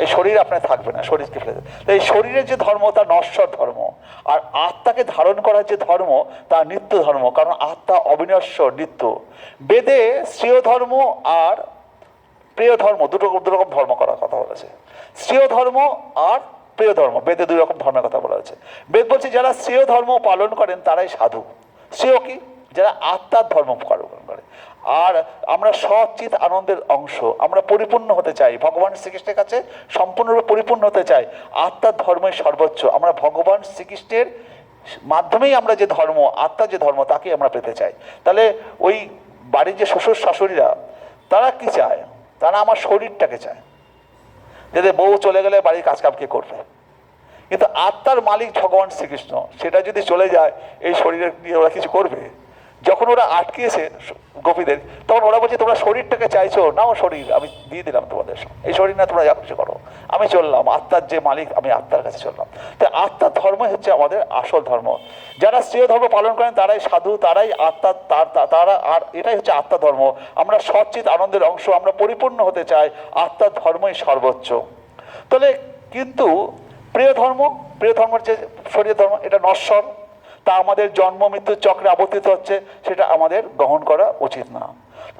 S1: এই শরীর আপনার থাকবে না, শরীরকে ফেলে দেবে। তো এই শরীরের যে ধর্ম তা নশ্বর ধর্ম, আর আত্মাকে ধারণ করার যে ধর্ম তা নিত্য ধর্ম, কারণ আত্মা অবিনশ্বর নিত্য। বেদে শ্রেয় ধর্ম আর প্রিয় ধর্ম দুটো রকম ধর্ম করার কথা বলেছে। শ্রেয় ধর্ম আর প্রিয় ধর্ম, বেদে দুই রকম ধর্মের কথা বলা হয়েছে। বেদ বলছে যারা শ্রেয় ধর্ম পালন করেন তারাই সাধু। শ্রেয় কি? যারা আত্মার ধর্ম পালন করে। আর আমরা সচিত আনন্দের অংশ, আমরা পরিপূর্ণ হতে চাই, ভগবান শ্রীকৃষ্ণের কাছে সম্পূর্ণরূপে পরিপূর্ণ হতে চাই, আত্মার ধর্মের সর্বোচ্চ। আমরা ভগবান শ্রীকৃষ্ণের মাধ্যমেই আমরা যে ধর্ম, আত্মার যে ধর্ম, তাকে আমরা পেতে চাই। তাহলে ওই বাড়ির যে শ্বশুর শাশুড়িরা, তারা কি চায়? তারা আমার শরীরটাকে চায়, যাতে বউ চলে গেলে বাড়ির কাজকাম কে করবে। কিন্তু আত্মার মালিক ভগবান শ্রীকৃষ্ণ, সেটা যদি চলে যায়, এই শরীরের নিয়ে ওরা কিছু করবে? যখন ওরা আটকিয়েছে গোপীদের, তখন ওরা বলছে তোমরা শরীরটাকে চাইছো, নাও শরীর আমি দিয়ে দিলাম তোমাদের, এই শরীর না তোমরা যা কিছু করো, আমি চললাম, আত্মার যে মালিক আমি আত্মার কাছে চললাম। তাই আত্মার ধর্ম হচ্ছে আমাদের আসল ধর্ম। যারা শ্রেয় ধর্ম পালন করেন তারাই সাধু, তারাই আত্মা, তারা, আর এটাই হচ্ছে আত্মার ধর্ম। আমরা সচিত আনন্দের অংশ, আমরা পরিপূর্ণ হতে চাই, আত্মার ধর্মই সর্বোচ্চ। তাহলে কিন্তু প্রিয় ধর্মের যে শরীর ধর্ম, এটা নশ্বর, তা আমাদের জন্ম মৃত্যুর চক্রে আবর্তিত হচ্ছে, সেটা আমাদের গ্রহণ করা উচিত না।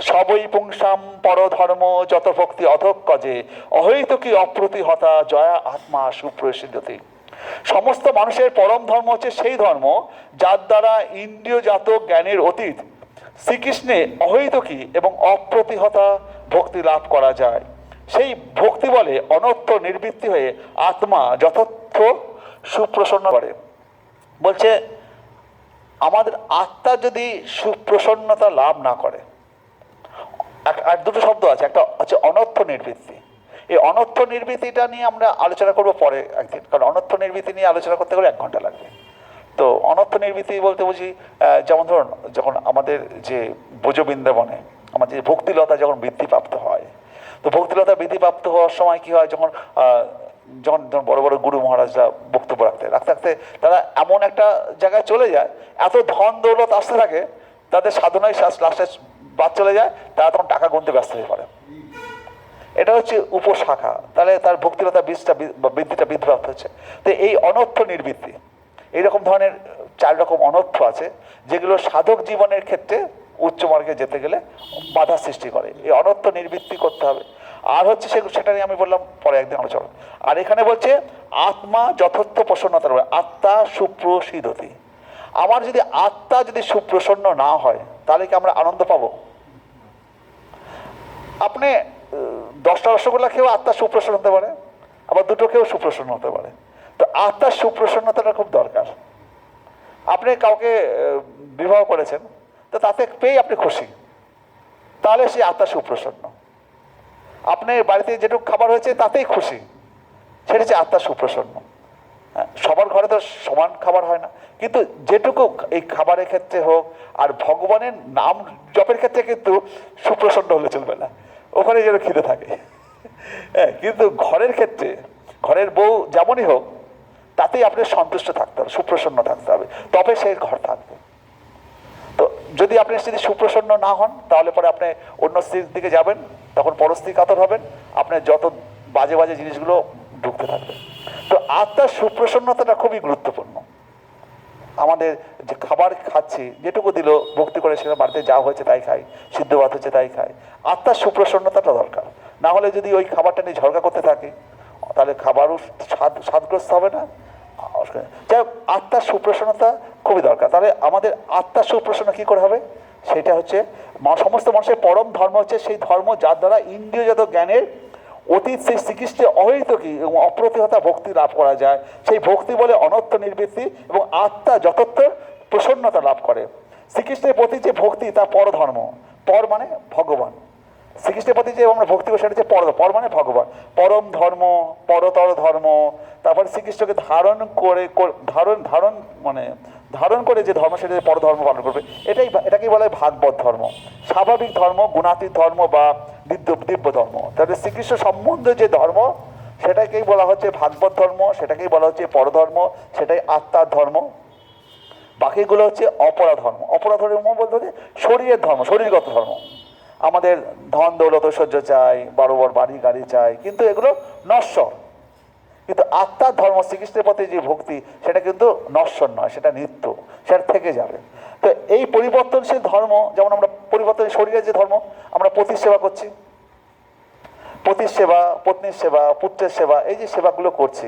S1: সবই পুংসাম পরধর্ম যত ভক্তি অধক্কজে অহৈতুকী অপ্রতিহতা জয়া আত্মা সুপ্রসিদ্ধতি। সমস্ত মানুষের পরম ধর্ম হচ্ছে সেই ধর্ম যার দ্বারা ইন্দ্রিয়জাত জ্ঞানের অতীত শ্রীকৃষ্ণে অহৈতুকী এবং অপ্রতিহতা ভক্তি লাভ করা যায়। সেই ভক্তি বলে অনর্থ নিবৃত্তি হয়ে আত্মা যথার্থ সুপ্রসন্ন করে। বলছে আমাদের আত্মা যদি সুপ্রসন্নতা লাভ না করে, আর দুটো শব্দ আছে, একটা হচ্ছে অনর্থ নিবৃত্তি। এই অনর্থ নিবৃত্তিটা নিয়ে আমরা আলোচনা করবো পরে একদিন, কারণ অনর্থ নিবৃত্তি নিয়ে আলোচনা করতে গেলে 1 ঘন্টা লাগবে। তো অনর্থ নিবৃত্তি বলতে বুঝি, যেমন ধরুন যখন আমাদের যে ব্রজবৃন্দাবনে আমাদের ভক্তিলতা যখন বৃদ্ধিপ্রাপ্ত হয়, তো ভক্তিলতা বৃদ্ধিপ্রাপ্ত হওয়ার সময় কি হয়, যখন বড় বড় গুরু মহারাজরা বক্তব্য রাখতে তারা এমন একটা জায়গায় চলে যায়, এত ধন দৌলত আসতে থাকে, তাদের সাধনায় লাস্টে বাদ চলে যায়, তারা তখন টাকা গুনতে ব্যস্ত হয়ে পড়ে। এটা হচ্ছে উপশাখা, তাহলে তার ভক্তিলতা বৃদ্ধিটা বৃদ্ধিপ্রাপ্ত হচ্ছে। তো এই অনর্থ নিবৃত্তি, এইরকম ধরনের 4 রকম অনর্থ আছে, যেগুলো সাধক জীবনের ক্ষেত্রে উচ্চ মার্গে যেতে গেলে বাধা সৃষ্টি করে। এই অনর্থ নিবৃত্তি করতে হবে। আর হচ্ছে সেটা নিয়ে আমি বললাম পরে একদিন আলোচনা। আর এখানে বলছে আত্মা যথার্থ প্রসন্নতার, আত্মা সুপ্রসিদ্ধতি। আমার যদি আত্মা যদি সুপ্রসন্ন না হয়, তাহলে কি আমরা আনন্দ পাবো? আপনি 10টা রসগোল্লা খেয়েও আত্মা সুপ্রসন্ন হতে পারে, আবার 2টো খেয়েও সুপ্রসন্ন হতে পারে। তো আত্মার সুপ্রসন্নতাটা খুব দরকার। আপনি কাউকে বিবাহ করেছেন, তো তাতে পেয়ে আপনি খুশি, তাহলে সে আত্মা সুপ্রসন্ন। আপনার বাড়িতে যেটুকু খাবার হয়েছে তাতেই খুশি, সেটা হচ্ছে আত্মা সুপ্রসন্ন। সবার ঘরে তো সমান খাবার হয় না, কিন্তু যেটুকু এই খাবারের ক্ষেত্রে হোক, আর ভগবানের নাম জপের ক্ষেত্রে কিন্তু সুপ্রসন্ন হলে চলবে না, ওখানে যেন খিদে থাকে। হ্যাঁ, কিন্তু ঘরের ক্ষেত্রে ঘরের বউ যেমনই হোক, তাতেই আপনার সন্তুষ্ট থাকতে হবে, সুপ্রসন্ন থাকতে হবে, তবে সেই ঘর থাকবে। তো যদি আপনি যদি সুপ্রসন্ন না হন, তাহলে পরে আপনি অন্য স্ত্রীর দিকে যাবেন, তখন পরস্ত্রী কাতর হবেন, আপনার যত বাজে বাজে জিনিসগুলো ঢুকতে থাকবে। তো আত্মার সুপ্রসন্নতাটা খুবই গুরুত্বপূর্ণ। আমাদের যে খাবার খাচ্ছি, যেটুকু দিল ভক্তি করে, সেটা বাড়িতে যা হয়েছে তাই খাই, সিদ্ধ ভাত হচ্ছে তাই খাই। আত্মার সুপ্রসন্নতাটা দরকার, না হলে যদি ওই খাবারটা নিয়ে ঝগড়া করতে থাকে, তাহলে খাবারও স্বাদগ্রস্ত হবে না। যাই হোক, আত্মার সুপ্রসন্নতা খুবই দরকার। তাহলে আমাদের আত্মার সুপ্রসন্ন কী করে হবে? সেটা হচ্ছে সমস্ত মানুষের পরম ধর্ম হচ্ছে সেই ধর্ম যার দ্বারা ইন্দ্রিয়জাত জ্ঞানের অতীত সেই শ্রীকৃষ্ণের অহৈতুকী এবং অপ্রতিহতা ভক্তি লাভ করা যায়। সেই ভক্তি বলে অনর্থ নিবৃত্তি এবং আত্মা যথার্থ প্রসন্নতা লাভ করে। শ্রীকৃষ্ণের প্রতি যে ভক্তি তা পরধর্ম। পর মানে ভগবান। শ্রীকৃষ্ণের প্রতি যে আমরা ভক্তি করি সেটা হচ্ছে পর মানে ভগবান, পরম ধর্ম, পরতর ধর্ম। তারপরে শ্রীকৃষ্ণকে ধারণ করে যে ধর্ম, সেটা পরধর্ম পালন করবে। এটাকেই বলা হয় ভাগবত ধর্ম। স্বাভাবিক ধর্ম, গুণাতীত ধর্ম বা দিব্য ধর্ম। তাহলে শ্রীকৃষ্ণ সম্বন্ধে যে ধর্ম, সেটাকেই বলা হচ্ছে ভাগবত ধর্ম, সেটাকেই বলা হচ্ছে পরধর্ম, সেটাই আত্মার ধর্ম। বাকিগুলো হচ্ছে অপরা ধর্ম। অপরা ধর্ম বলতে হচ্ছে শরীরের ধর্ম, শরীরগত ধর্ম। আমাদের ধন দৌলত ঐশ্বর্য চাই, বড় বড় বাড়ি গাড়ি চাই, কিন্তু এগুলো নশ্বর। কিন্তু আত্মার ধর্ম, শ্রীকৃষ্ণের প্রতি যে ভক্তি, সেটা কিন্তু নশ্বর নয়, সেটা নিত্য, সেটা থেকে যাবে। তো এই পরিবর্তনশীল ধর্ম, যেমন আমরা পরিবর্তনশীল শরীরের যে ধর্ম, আমরা পতির সেবা করছি, পতির সেবা, পত্নীর সেবা, পুত্রের সেবা, এই যে সেবাগুলো করছি,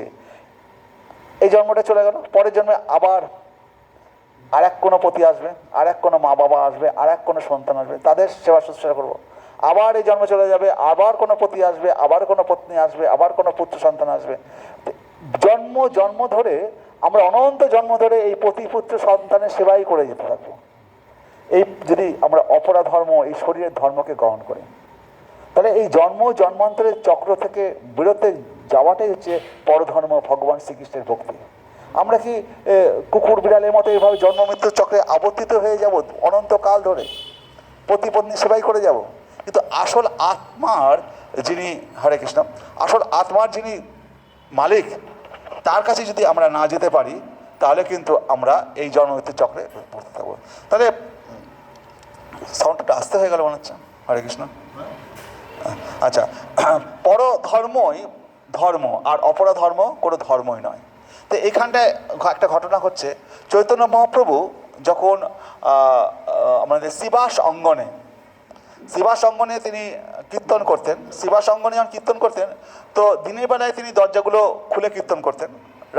S1: এই জন্মটা চলে গেল, পরের জন্মে আবার আর এক কোনো পতি আসবে, আর এক কোনো মা বাবা আসবে, আর এক কোনো সন্তান আসবে, তাদের সেবা শুশ্রূষা করবো। আবার এই জন্ম চলে যাবে, আবার কোনো পতি আসবে, আবার কোনো পত্নী আসবে, আবার কোনো পুত্র সন্তান আসবে। জন্ম ধরে আমরা অনন্ত জন্ম ধরে এই পতি পুত্র সন্তানের সেবাই করে যেতে থাকবো। এই যদি আমরা অপরা ধর্ম, এই শরীরের ধর্মকে গ্রহণ করি, তাহলে এই জন্মান্তরের চক্র থেকে বেরোতে যাওয়াটাই হচ্ছে পরধর্ম, ভগবান শ্রীকৃষ্ণের ভক্তি। আমরা কি কুকুর বিড়ালের মতো এইভাবে জন্ম মৃত্যুর চক্রে আবর্তিত হয়ে যাব অনন্তকাল ধরে, পতি পত্নী সেবাই করে যাব? কিন্তু আসল আত্মার যিনি, হরে কৃষ্ণ, আসল আত্মার যিনি মালিক, তার কাছে যদি আমরা না যেতে পারি, তাহলে কিন্তু আমরা এই জন্ম মৃত্যুর চক্রে পড়তে থাকবো। তাহলে সাউন্ডটা আসতে হয়ে গেল মনে হচ্ছে। হরে কৃষ্ণ। আচ্ছা, পরধর্মই ধর্ম, আর অপরা ধর্ম কোনো ধর্মই নয়। তো এখানটায় একটা ঘটনা হচ্ছে, চৈতন্য মহাপ্রভু যখন আমাদের শ্রীবাস অঙ্গনে তিনি কীর্তন করতেন, শ্রীবাস অঙ্গনে যখন কীর্তন করতেন, তো দিনের বেলায় তিনি দরজাগুলো খুলে কীর্তন করতেন,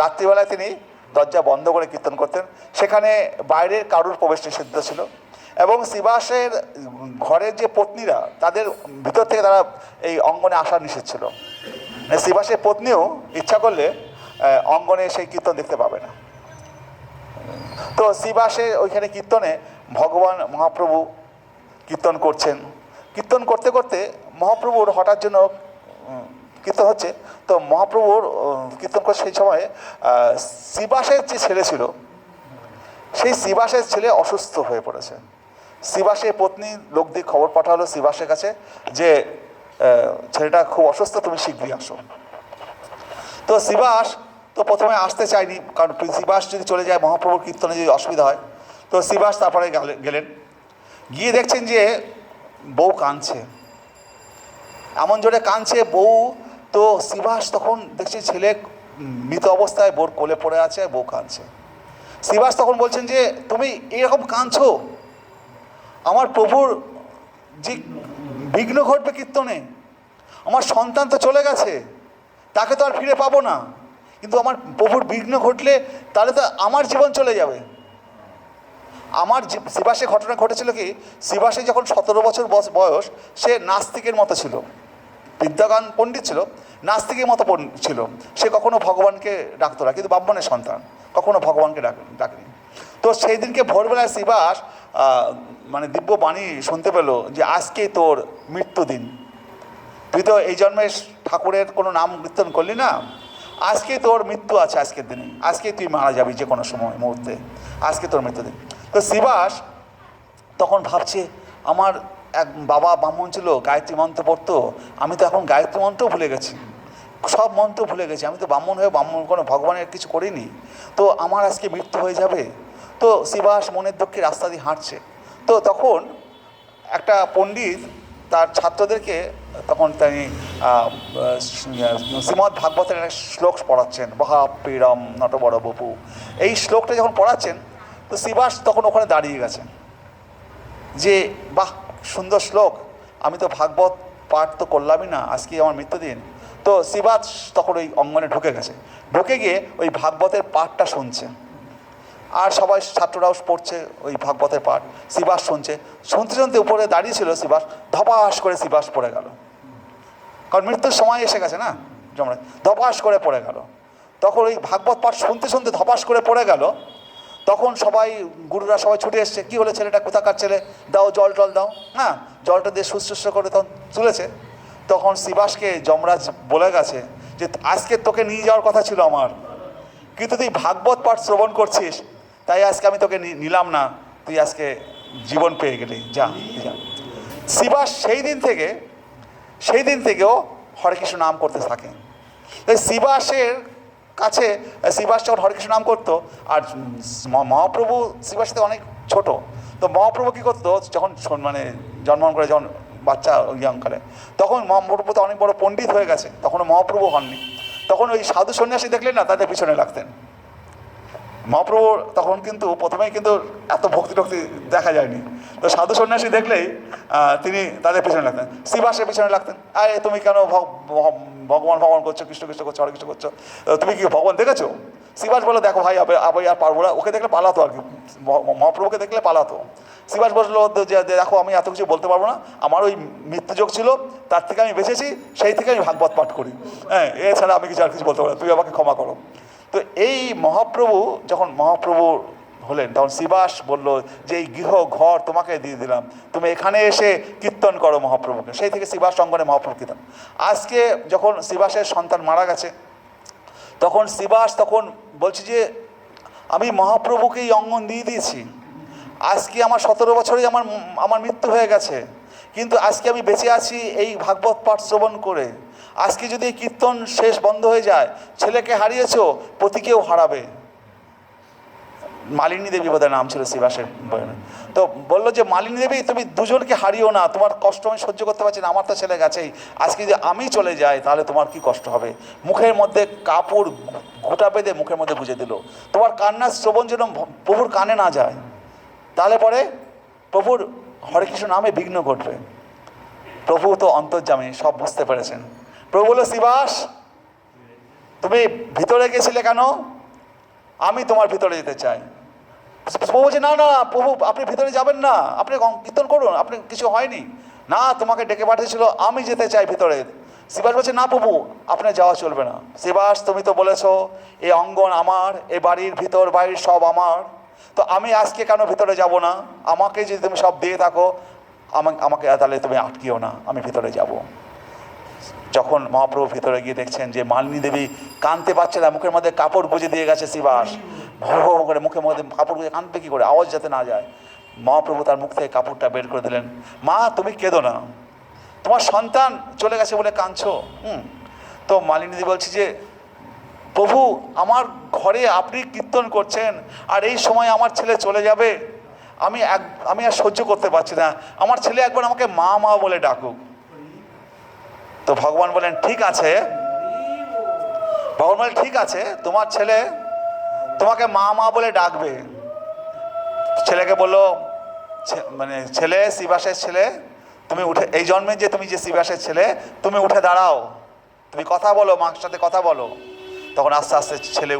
S1: রাত্রিবেলায় তিনি দরজা বন্ধ করে কীর্তন করতেন। সেখানে বাইরের কারুর প্রবেশ নিষিদ্ধ ছিল, এবং শ্রীবাসের ঘরের যে পত্নীরা, তাদের ভিতর থেকে তারা এই অঙ্গনে আসা নিষেধ ছিল। শ্রীবাসের পত্নীও ইচ্ছা করলে অঙ্গনে সেই কীর্তন দেখতে পাবে না। তো শ্রীবাসের ওইখানে কীর্তনে ভগবান মহাপ্রভু কীর্তন করছেন। কীর্তন করতে করতে মহাপ্রভুর হঠাৎ যেন কীর্তন হচ্ছে, তো মহাপ্রভুর কীর্তন করে সেই সময় শ্রীবাসের যে ছেলে ছিল, সেই শ্রীবাসের ছেলে অসুস্থ হয়ে পড়েছে। শ্রীবাসের পত্নী লোক দিয়ে খবর পাঠালো শ্রীবাসের কাছে যে ছেলেটা খুব অসুস্থ, তুমি শীঘ্রই আসো। তো শ্রীবাস তো প্রথমে আসতে চায়নি, কারণ শ্রীবাস যদি চলে যায় মহাপ্রভুর কীর্তনে যদি অসুবিধা হয়। তো শ্রীবাস তারপরে গেলেন, গিয়ে দেখছেন যে বউ কাঁদছে, এমন জোরে কাঁদছে বউ। তো শ্রীবাস তখন দেখছে ছেলে মৃত অবস্থায় বউর কোলে পড়ে আছে, বউ কাঁদছে। শ্রীবাস তখন বলছেন যে তুমি এরকম কাঁদছো, আমার প্রভুর যে বিঘ্ন ঘটবে কীর্তনে, আমার সন্তান তো চলে গেছে, তাকে তো আর ফিরে পাবো না, কিন্তু আমার প্রভুর বিঘ্ন ঘটলে তাহলে তো আমার জীবন চলে যাবে। আমার শ্রীবাসে ঘটনা ঘটেছিল কি, শ্রীবাসে যখন 17 বছর বয়স, সে নাস্তিকের মতো ছিল, বিদ্যাগান পণ্ডিত ছিল, নাস্তিকের মতো ছিল। সে কখনো ভগবানকে ডাকতো না, কিন্তু ব্রাহ্মণের সন্তান, কখনো ভগবানকে ডাকেনি। তো সেই দিনকে ভোরবেলায় শ্রীবাস মানে দিব্য বাণী শুনতে পেল যে আজকে তোর মৃত্যুদিন, তুই তো এই জন্মে ঠাকুরের কোনো নাম কীর্তন করলি না, আজকে তোর মৃত্যু আছে, আজকের দিনে, আজকে তুই মারা যাবি যে কোনো সময় মুহূর্তে, আজকে তোর মৃত্যুদিন। তো শ্রীবাস তখন ভাবছে আমার এক বাবা ব্রাহ্মণ ছিল, গায়ত্রী মন্ত্র পড়তো, আমি তো এখন গায়ত্রী মন্ত্রও ভুলে গেছি,
S2: সব মন্ত্র ভুলে গেছি, আমি তো ব্রাহ্মণ হয়ে ব্রাহ্মণ কোনো ভগবানের কিছু করিনি, তো আমার আজকে মৃত্যু হয়ে যাবে। তো শ্রীবাস মনের দুঃখে রাস্তা দিয়ে হাঁটছে। তো তখন একটা পণ্ডিত তার ছাত্রদেরকে তখন তিনি শ্রীমদ্ ভাগবতের একটা শ্লোক পড়াচ্ছেন, বহা পীড়ম নট বড় বপু। এই শ্লোকটা যখন পড়াচ্ছেন, তো শ্রীবাস তখন ওখানে দাঁড়িয়ে গেছেন যে বাহ, সুন্দর শ্লোক, আমি তো ভাগবত পাঠ তো করলামই না, আজকে আমার মৃত্যুদিন। তো শ্রীবাস তখন ওই অঙ্গনে ঢুকে গেছে, ঢুকে গিয়ে ওই ভাগবতের পাঠটা শুনছে, আর সবাই ছাত্ররাও পড়ছে ওই ভাগবতের পাঠ, শ্রীবাস শুনছে। শুনতে শুনতে উপরে দাঁড়িয়ে ছিল শ্রীবাস, ধপাস করে শ্রীবাস পড়ে গেল, কারণ মৃত্যুর সময় এসে গেছে না, জমরা ধপাস করে পড়ে গেল। তখন ওই ভাগবত পাঠ শুনতে শুনতে ধপাস করে পড়ে গেল। তখন সবাই গুরুরা সবাই ছুটে এসছে, কী হলো ছেলেটা, কোথাকার ছেলে, দাও জল টল দাও। হ্যাঁ, জলটা দিয়ে শুশ্রূষা করে তখন তুলেছে। তখন শ্রীবাসকে যমরাজ বলে গেছে যে আজকে তোকে নিয়ে যাওয়ার কথা ছিল আমার, কিন্তু তুই ভাগবত পাঠ শ্রবণ করছিস, তাই আজকে আমি তোকে নিলাম না, তুই আজকে জীবন পেয়ে গেলি, যা যা। শ্রীবাস সেই দিন থেকেও হরে কৃষ্ণ নাম করতে থাকে। তাই শ্রীবাসের কাছে, শ্রীবাস যখন হরে কৃষ্ণ নাম করতো, আর মহাপ্রভু শ্রীবাস থেকে অনেক ছোট, তো মহাপ্রভু কী করতো, যখন মানে জন্মগ্রহণ করে, যখন বাচ্চা ইয়ংকালে, তখন মহাপ্রভু তো অনেক বড় পণ্ডিত হয়ে গেছে, তখনও মহাপ্রভু হননি। তখন ওই সাধু সন্ন্যাসী দেখলেন না, তাদের পিছনে লাগতেন। মহাপ্রভু তখন কিন্তু প্রথমেই কিন্তু এত ভক্তি টক্তি দেখা যায়নি, তো সাধু সন্ন্যাসী দেখলেই তিনি তাদের পিছনে লাগতেন, শ্রীবাসের পিছনে লাগতেন। আরে তুমি কেন ভগবান ভগবান করছো, কৃষ্ণ কৃষ্ণ করছো, হরে কৃষ্ণ করছো, তুমি কি ভগবান দেখেছো? শ্রীবাস বলে দেখো ভাই, আবার আর পারবো না, ওকে দেখলে পালাতো আর কি, মহাপ্রভুকে দেখলে পালাতো। শ্রীবাস বললো যে দেখো আমি এত কিছু বলতে পারবো না, আমার ওই মৃত্যুযোগ ছিল, তার থেকে আমি বেঁচেছি, সেই থেকে আমি ভাগবত পাঠ করি, হ্যাঁ, এছাড়া আমি কিছু আর কিছু বলতে পারবো না, তুই আমাকে ক্ষমা করো। তো এই মহাপ্রভু যখন মহাপ্রভু হলেন, তখন শ্রীবাস বলল যে এই গৃহ ঘর তোমাকে দিয়ে দিলাম, তুমি এখানে এসে কীর্তন করো মহাপ্রভুকে। সেই থেকে শ্রীবাস অঙ্গনে মহাপ্রভু কীর্তন। আজকে যখন শ্রীবাসের সন্তান মারা গেছে, তখন শ্রীবাস তখন বলছে যে আমি মহাপ্রভুকে এই অঙ্গন দিয়ে দিয়েছি, আজকে আমার 17 বছরেই আমার মৃত্যু হয়ে গেছে, কিন্তু আজকে আমি বেঁচে আছি এই ভাগবত পাঠ শ্রবণ করে। আজকে যদি এই কীর্তন শেষ বন্ধ হয়ে যায়, ছেলেকে হারিয়েছো, পতিকেও হারাবে। মালিনী দেবী বোধহয় নাম ছিল শ্রীবাসের। তো বললো যে মালিনী দেবী, তুমি দুজনকে হারিও না, তোমার কষ্ট আমি সহ্য করতে পারছি না, আমার তো ছেলে গেছেই, আজকে যদি আমি চলে যাই তাহলে তোমার কি কষ্ট হবে। মুখের মধ্যে কাপড় গোটা বেঁধে মুখের মধ্যে গুঁজে দিল, তোমার কান্নার শ্রবণ যেন প্রভুর কানে না যায়, তাহলে পরে প্রভুর হরে কৃষ্ণ নামে বিঘ্ন ঘটবে। প্রভু তো অন্তর্যামী, সব বুঝতে পেরেছেন। প্রভু বলল শ্রীবাস, তুমি ভিতরে গেছিলে কেন? আমি তোমার ভিতরে যেতে চাই। প্রভু বলছে না না প্রভু, আপনি ভিতরে যাবেন না, আপনি কীর্তন করুন, আপনি কিছু হয়নি। না, তোমাকে ডেকে পাঠিয়েছিল, আমি যেতে চাই ভিতরে। শ্রীবাস বলছে না প্রভু, আপনার যাওয়া চলবে না। শ্রীবাস, তুমি তো বলেছো এই অঙ্গন আমার, এ বাড়ির ভিতর বাইর সব আমার, তো আমি আজকে কেন ভিতরে যাব না? আমাকে যদি তুমি সব দিয়ে থাকো, আমাকে তাহলে তুমি আটকিও না, আমি ভিতরে যাব। যখন মহাপ্রভু ভিতরে গিয়ে দেখছেন যে মালিনী দেবী কাঁদতে পারছে না, মুখের মধ্যে কাপড় গুঁজে দিয়ে গেছে শ্রীবাস, ভো করে মুখের মধ্যে কাপড় গুঁজে, কাঁদবে কী করে, আওয়াজ যাতে না যায়। মহাপ্রভু তার মুখ থেকে কাপড়টা বের করে দিলেন। মা, তুমি কেঁদো না, তোমার সন্তান চলে গেছে বলে কাঁদছো। তো মালিনী দেবী বলছে যে প্রভু, আমার ঘরে আপনি কীর্তন করছেন, আর এই সময় আমার ছেলে চলে যাবে, আমি আর সহ্য করতে পারছি না, আমার ছেলে একবার আমাকে মা মা বলে ডাকুক। তো ভগবান বলেন ঠিক আছে, ভগবান বলেন ঠিক আছে, তোমার ছেলে তোমাকে মা মা বলে ডাকবে। ছেলেকে বললো, মানে ছেলে, শ্রীবাসের ছেলে, তুমি উঠে, এই জন্মে যে তুমি যে শ্রীবাসের ছেলে, তুমি উঠে দাঁড়াও, তুমি কথা বলো, মার সাথে কথা বলো। তখন আস্তে আস্তে ছেলে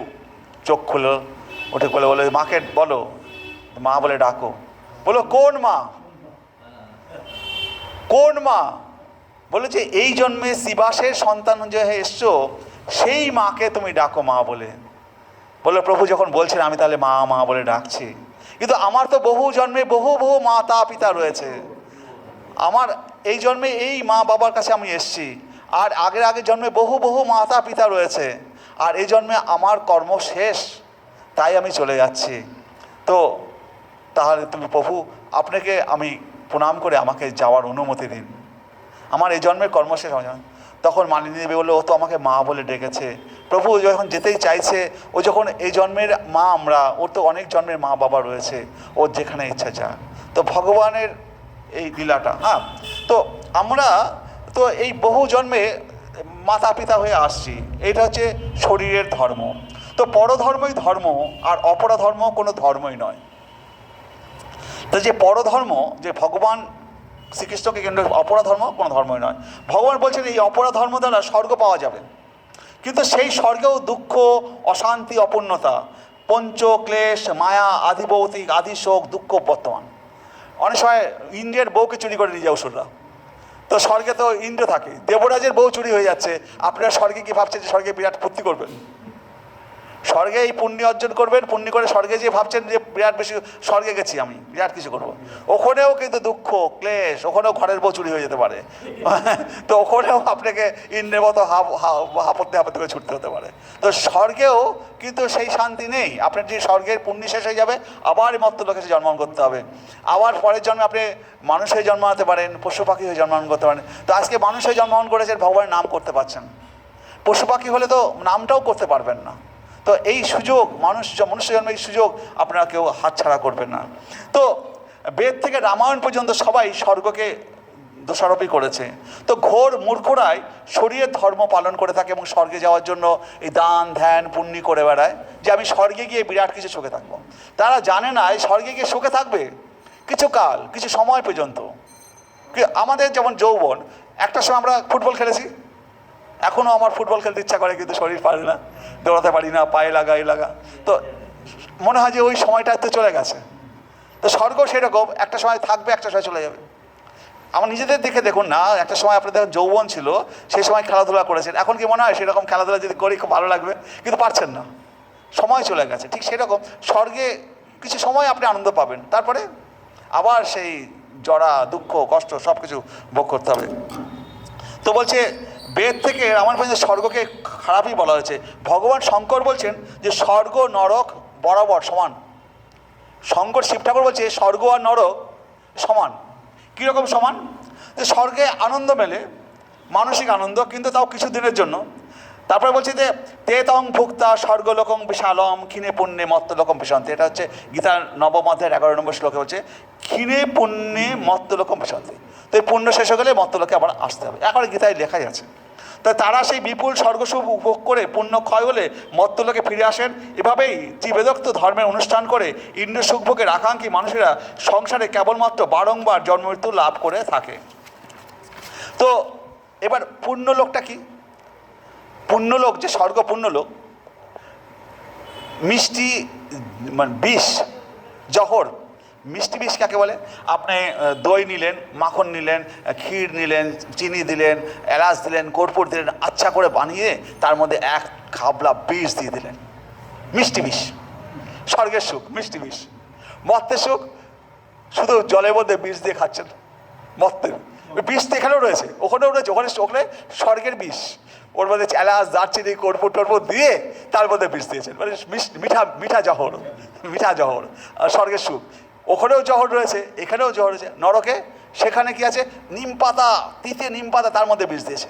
S2: চোখ খুলো, উঠে বলে বলে মাকে বলো, মা বলে ডাকো। বলো কোন মা, কোন মা? বলে যে এই জন্মে শ্রীবাসের সন্তান যে এসছো, সেই মাকে তুমি ডাকো মা বলে। বলে প্রভু যখন বলছেন, আমি তাহলে মা মা বলে ডাকছি, কিন্তু আমার তো বহু জন্মে বহু বহু মাতা পিতা রয়েছে, আমার এই জন্মে এই মা বাবার কাছে আমি এসছি, আর আগের জন্মে বহু বহু মাতা পিতা রয়েছে, আর এই জন্মে আমার কর্ম শেষ, তাই আমি চলে যাচ্ছি। তো তাহলে তুমি প্রভু, আপনাকে আমি প্রণাম করে আমাকে যাওয়ার অনুমতি দিন, আমার এই জন্মের কর্ম শেষ হয়ে যাবে। তখন মালিনী দেবী বললো, ও তো আমাকে মা বলে ডেকেছে, প্রভু যখন যেতেই চাইছে, ও যখন এই জন্মের মা, আমরা ওর তো অনেক জন্মের মা বাবা রয়েছে, ওর যেখানে ইচ্ছা যা। তো ভগবানের এই লীলাটা, হ্যাঁ, তো আমরা তো এই বহু জন্মে মাতা পিতা হয়ে আসছি, এটা হচ্ছে শরীরের ধর্ম। তো পরধর্মই ধর্ম, আর অপরাধর্ম কোনো ধর্মই নয়। তো যে পরধর্ম, যে ভগবান শ্রীকৃষ্ণকে কেন্দ্র, অপরাধর্ম কোনো ধর্মই নয়। ভগবান বলছেন এই অপরাধর্ম দ্বারা স্বর্গ পাওয়া যাবে, কিন্তু সেই স্বর্গেও দুঃখ, অশান্তি, অপূর্ণতা, পঞ্চ ক্লেশ, মায়া, আদি ভৌতিক, আদি শোক, দুঃখ বর্তমান। অনেক সময় ইন্দ্রের বউকে চুরি করে নিয়ে যায় অসুররা, তো স্বর্গে তো ইন্দ্র থাকে, দেবরাজের বউ চুরি হয়ে যাচ্ছে, আপনারা স্বর্গে কি ভাবছেন যে স্বর্গে বিরাট ফুর্তি করবেন? স্বর্গে এই পুণ্য অর্জন করবেন, পুণ্য করে স্বর্গে যে ভাবছেন যে বিরাট বেশি স্বর্গে গেছি আমি, বিরাট কিছু করবো, ওখানেও কিন্তু দুঃখ ক্লেশ, ওখানেও ঘরের বউ চুরি হয়ে যেতে পারে। তো ওখানেও আপনাকে ইন্দ্রের মতো হাঁপতে হাঁপতে করে ছুটতে হতে পারে। তো স্বর্গেও কিন্তু সেই শান্তি নেই। আপনার যে স্বর্গের পুণ্য শেষ হয়ে যাবে, আবার মর্ত্যলোকে জন্মগ্রহণ করতে হবে, আবার পরের জন্মে আপনি মানুষ হয়ে জন্মাতে পারেন, পশু পাখি হয়ে জন্মগ্রহণ করতে পারেন। তো আজকে মানুষ হয়ে জন্মগ্রহণ করেছেন, ভগবানের নাম করতে পারছেন, পশু পাখি হলে তো নামটাও করতে পারবেন না। তো এই সুযোগ, মনুষ্য জন্মে এই সুযোগ আপনারা কেউ হাতছাড়া করবেন না। তো বেদ থেকে রামায়ণ পর্যন্ত সবাই স্বর্গকে দোষারোপই করেছে। তো ঘোর মূর্খরাই শরীরের ধর্ম পালন করে থাকে এবং স্বর্গে যাওয়ার জন্য এই দান ধ্যান পুণ্য করে বেড়ায়, যে আমি স্বর্গে গিয়ে বিরাট কিছু সুখে থাকবো। তারা জানে না এই স্বর্গে গিয়ে সুখে থাকবে কিছু কাল, কিছু সময় পর্যন্ত। আমাদের যেমন যৌবন, একটা সময় আমরা ফুটবল খেলেছি, এখনও আমার ফুটবল খেলতে ইচ্ছা করে, কিন্তু শরীর পারে না, দৌড়াতে পারি না, পায়ে লাগা এই লাগা, তো মনে হয় যে ওই সময়টা তো চলে গেছে। তো স্বর্গ সেরকম, একটা সময় থাকবে, একটা সময় চলে যাবে। আমার নিজেদের দিকে দেখুন না, একটা সময় আপনাদের যৌবন ছিল, সেই সময় খেলাধুলা করেছেন, এখন কি মনে হয় সেরকম খেলাধুলা যদি করি খুব ভালো লাগবে? কিন্তু পারছেন না, সময় চলে গেছে। ঠিক সেরকম স্বর্গে কিছু সময় আপনি আনন্দ পাবেন, তারপরে আবার সেই জরা দুঃখ কষ্ট সব কিছু ভোগ করতে হবে। তো বলছে বেদ থেকে আমার পর্যন্ত স্বর্গকে খারাপই বলা হয়েছে। ভগবান শঙ্কর বলছেন যে স্বর্গ নরক বরাবর সমান। শঙ্কর শিব ঠাকুর বলছে স্বর্গ আর নরক সমান। কীরকম সমান? যে স্বর্গে আনন্দ মেলে, মানসিক আনন্দ, কিন্তু তাও কিছু দিনের জন্য। তারপরে বলছে যে তে তং ভুক্তা স্বর্গলোকং বিশালম ক্ষীণে পুণ্যে মত্তলোকম বিশান্তি। এটা হচ্ছে গীতার নবম অধ্যায়ের 11 নম্বর শ্লোকে বলছে ক্ষীণে পুণ্যে মত্তলোকম বিশান্তি। তো এই পুণ্য শেষ হয়ে গেলে মত্তলোকে আবার আসতে হবে, এখন গীতায় লেখাই আছে। তো তারা সেই বিপুল স্বর্গসুখ উপভোগ করে পুণ্য ক্ষয় হলে মত্তলোকে ফিরে আসেন। এভাবেই জীবেদোক্ত ধর্মের অনুষ্ঠান করে ইন্দ্র সুখভোগের আকাঙ্ক্ষী মানুষেরা সংসারে কেবলমাত্র বারংবার জন্মমৃত্যু লাভ করে থাকে। তো এবার পুণ্যলোকটা কি? পুণ্যলোক, যে স্বর্গ পুণ্যলোক, মিষ্টি মানে বিষ, জহর, মিষ্টি বিষ কাকে বলে? আপনি দই নিলেন, মাখন নিলেন, ক্ষীর নিলেন, চিনি দিলেন, এলাচ দিলেন, কর্পূর দিলেন, আচ্ছা করে বানিয়ে তার মধ্যে এক খাবলা বিষ দিয়ে দিলেন, মিষ্টি বিষ। স্বর্গের সুখ মিষ্টি বিষ। মর্তের সুখ শুধু জলের মধ্যে বিষ দিয়ে খাচ্ছেন, মর্তের বিষ তো এখানেও রয়েছে, ওখানেও রয়েছে, ওখানে স্বর্গের বিষ, ওর মধ্যে এলাচ দারচিনি কর্পূর টর্পূর দিয়ে তার মধ্যে বিষ দিয়েছেন, মানে মিঠা জহর, মিঠা জহর। আর স্বর্গের সুখ, ওখানেও জহর রয়েছে, এখানেও জহর রয়েছে। নরকে সেখানে কি আছে? নিম পাতা, তিতে নিম পাতা, তার মধ্যে বিষ দিয়েছে,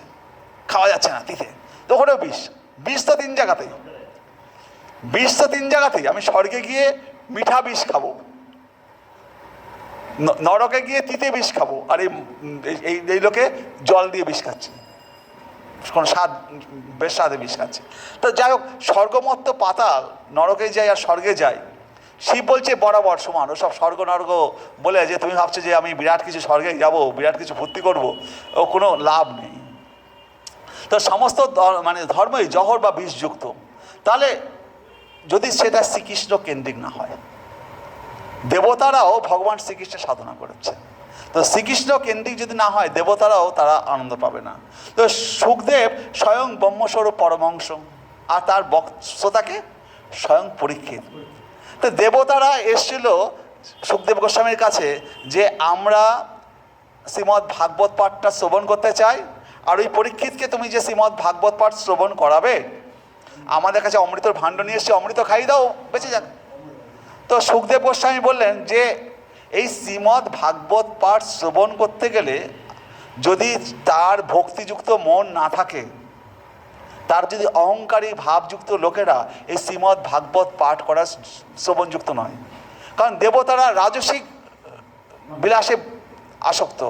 S2: খাওয়া যাচ্ছে না, তিতে। তো ওখানেও বিষ। বিষ তো 3 জায়গাতেই, বিষ তো 3 জায়গাতেই। আমি স্বর্গে গিয়ে মিঠা বিষ খাবো, নরকে গিয়ে তিতে বিষ খাবো, আর এই লোকে জল দিয়ে বিষ খাচ্ছে, কোনো স্বাদ, বেশ স্বাদে বিষ খাচ্ছে। তো যাই হোক, স্বর্গমত্ত পাতাল নরকে যায় আর স্বর্গে যায়, শিব বলছে বরাবর সমান। ও সব স্বর্গ নরক বলে যে তুমি ভাবছো যে আমি বিরাট কিছু স্বর্গে যাব, বিরাট কিছু ফুর্তি করবো, ও কোনো লাভ নেই। তো সমস্ত মানে ধর্মই জহর বা বিষযুক্ত। তাহলে যদি সেটা শ্রীকৃষ্ণ কেন্দ্রিক না হয়, দেবতারাও ভগবান শ্রীকৃষ্ণের সাধনা করেছে, তো শ্রীকৃষ্ণ কেন্দ্রিক যদি না হয়, দেবতারাও তারা আনন্দ পাবে না। তো সুখদেব স্বয়ং ব্রহ্মস্বরূপ পরমহংস, আর তার বক্ততাকে স্বয়ং পরীক্ষিত। তো দেবতারা এসেছিল সুখদেব গোস্বামীর কাছে যে আমরা শ্রীমদ্ ভাগবত পাঠটা শ্রবণ করতে চাই, আর ওই পরীক্ষিতকে তুমি যে শ্রীমদ্ ভাগবত পাঠ শ্রবণ করাবে, আমাদের কাছে অমৃতর ভাণ্ড নিয়ে এসছে, অমৃত খাই দাও, বেঁচে যাক। তো সুখদেব গোস্বামী বললেন যে এই শ্রীমদ্ ভাগবত পাঠ শ্রবণ করতে গেলে যদি তার ভক্তিযুক্ত মন না থাকে, তার যদি অহংকারী ভাবযুক্ত লোকেরা এই শ্রীমদ্ ভাগবত পাঠ করার শ্রবণযুক্ত নয়। কারণ দেবতারা রাজসিক বিলাসে আসক্ত।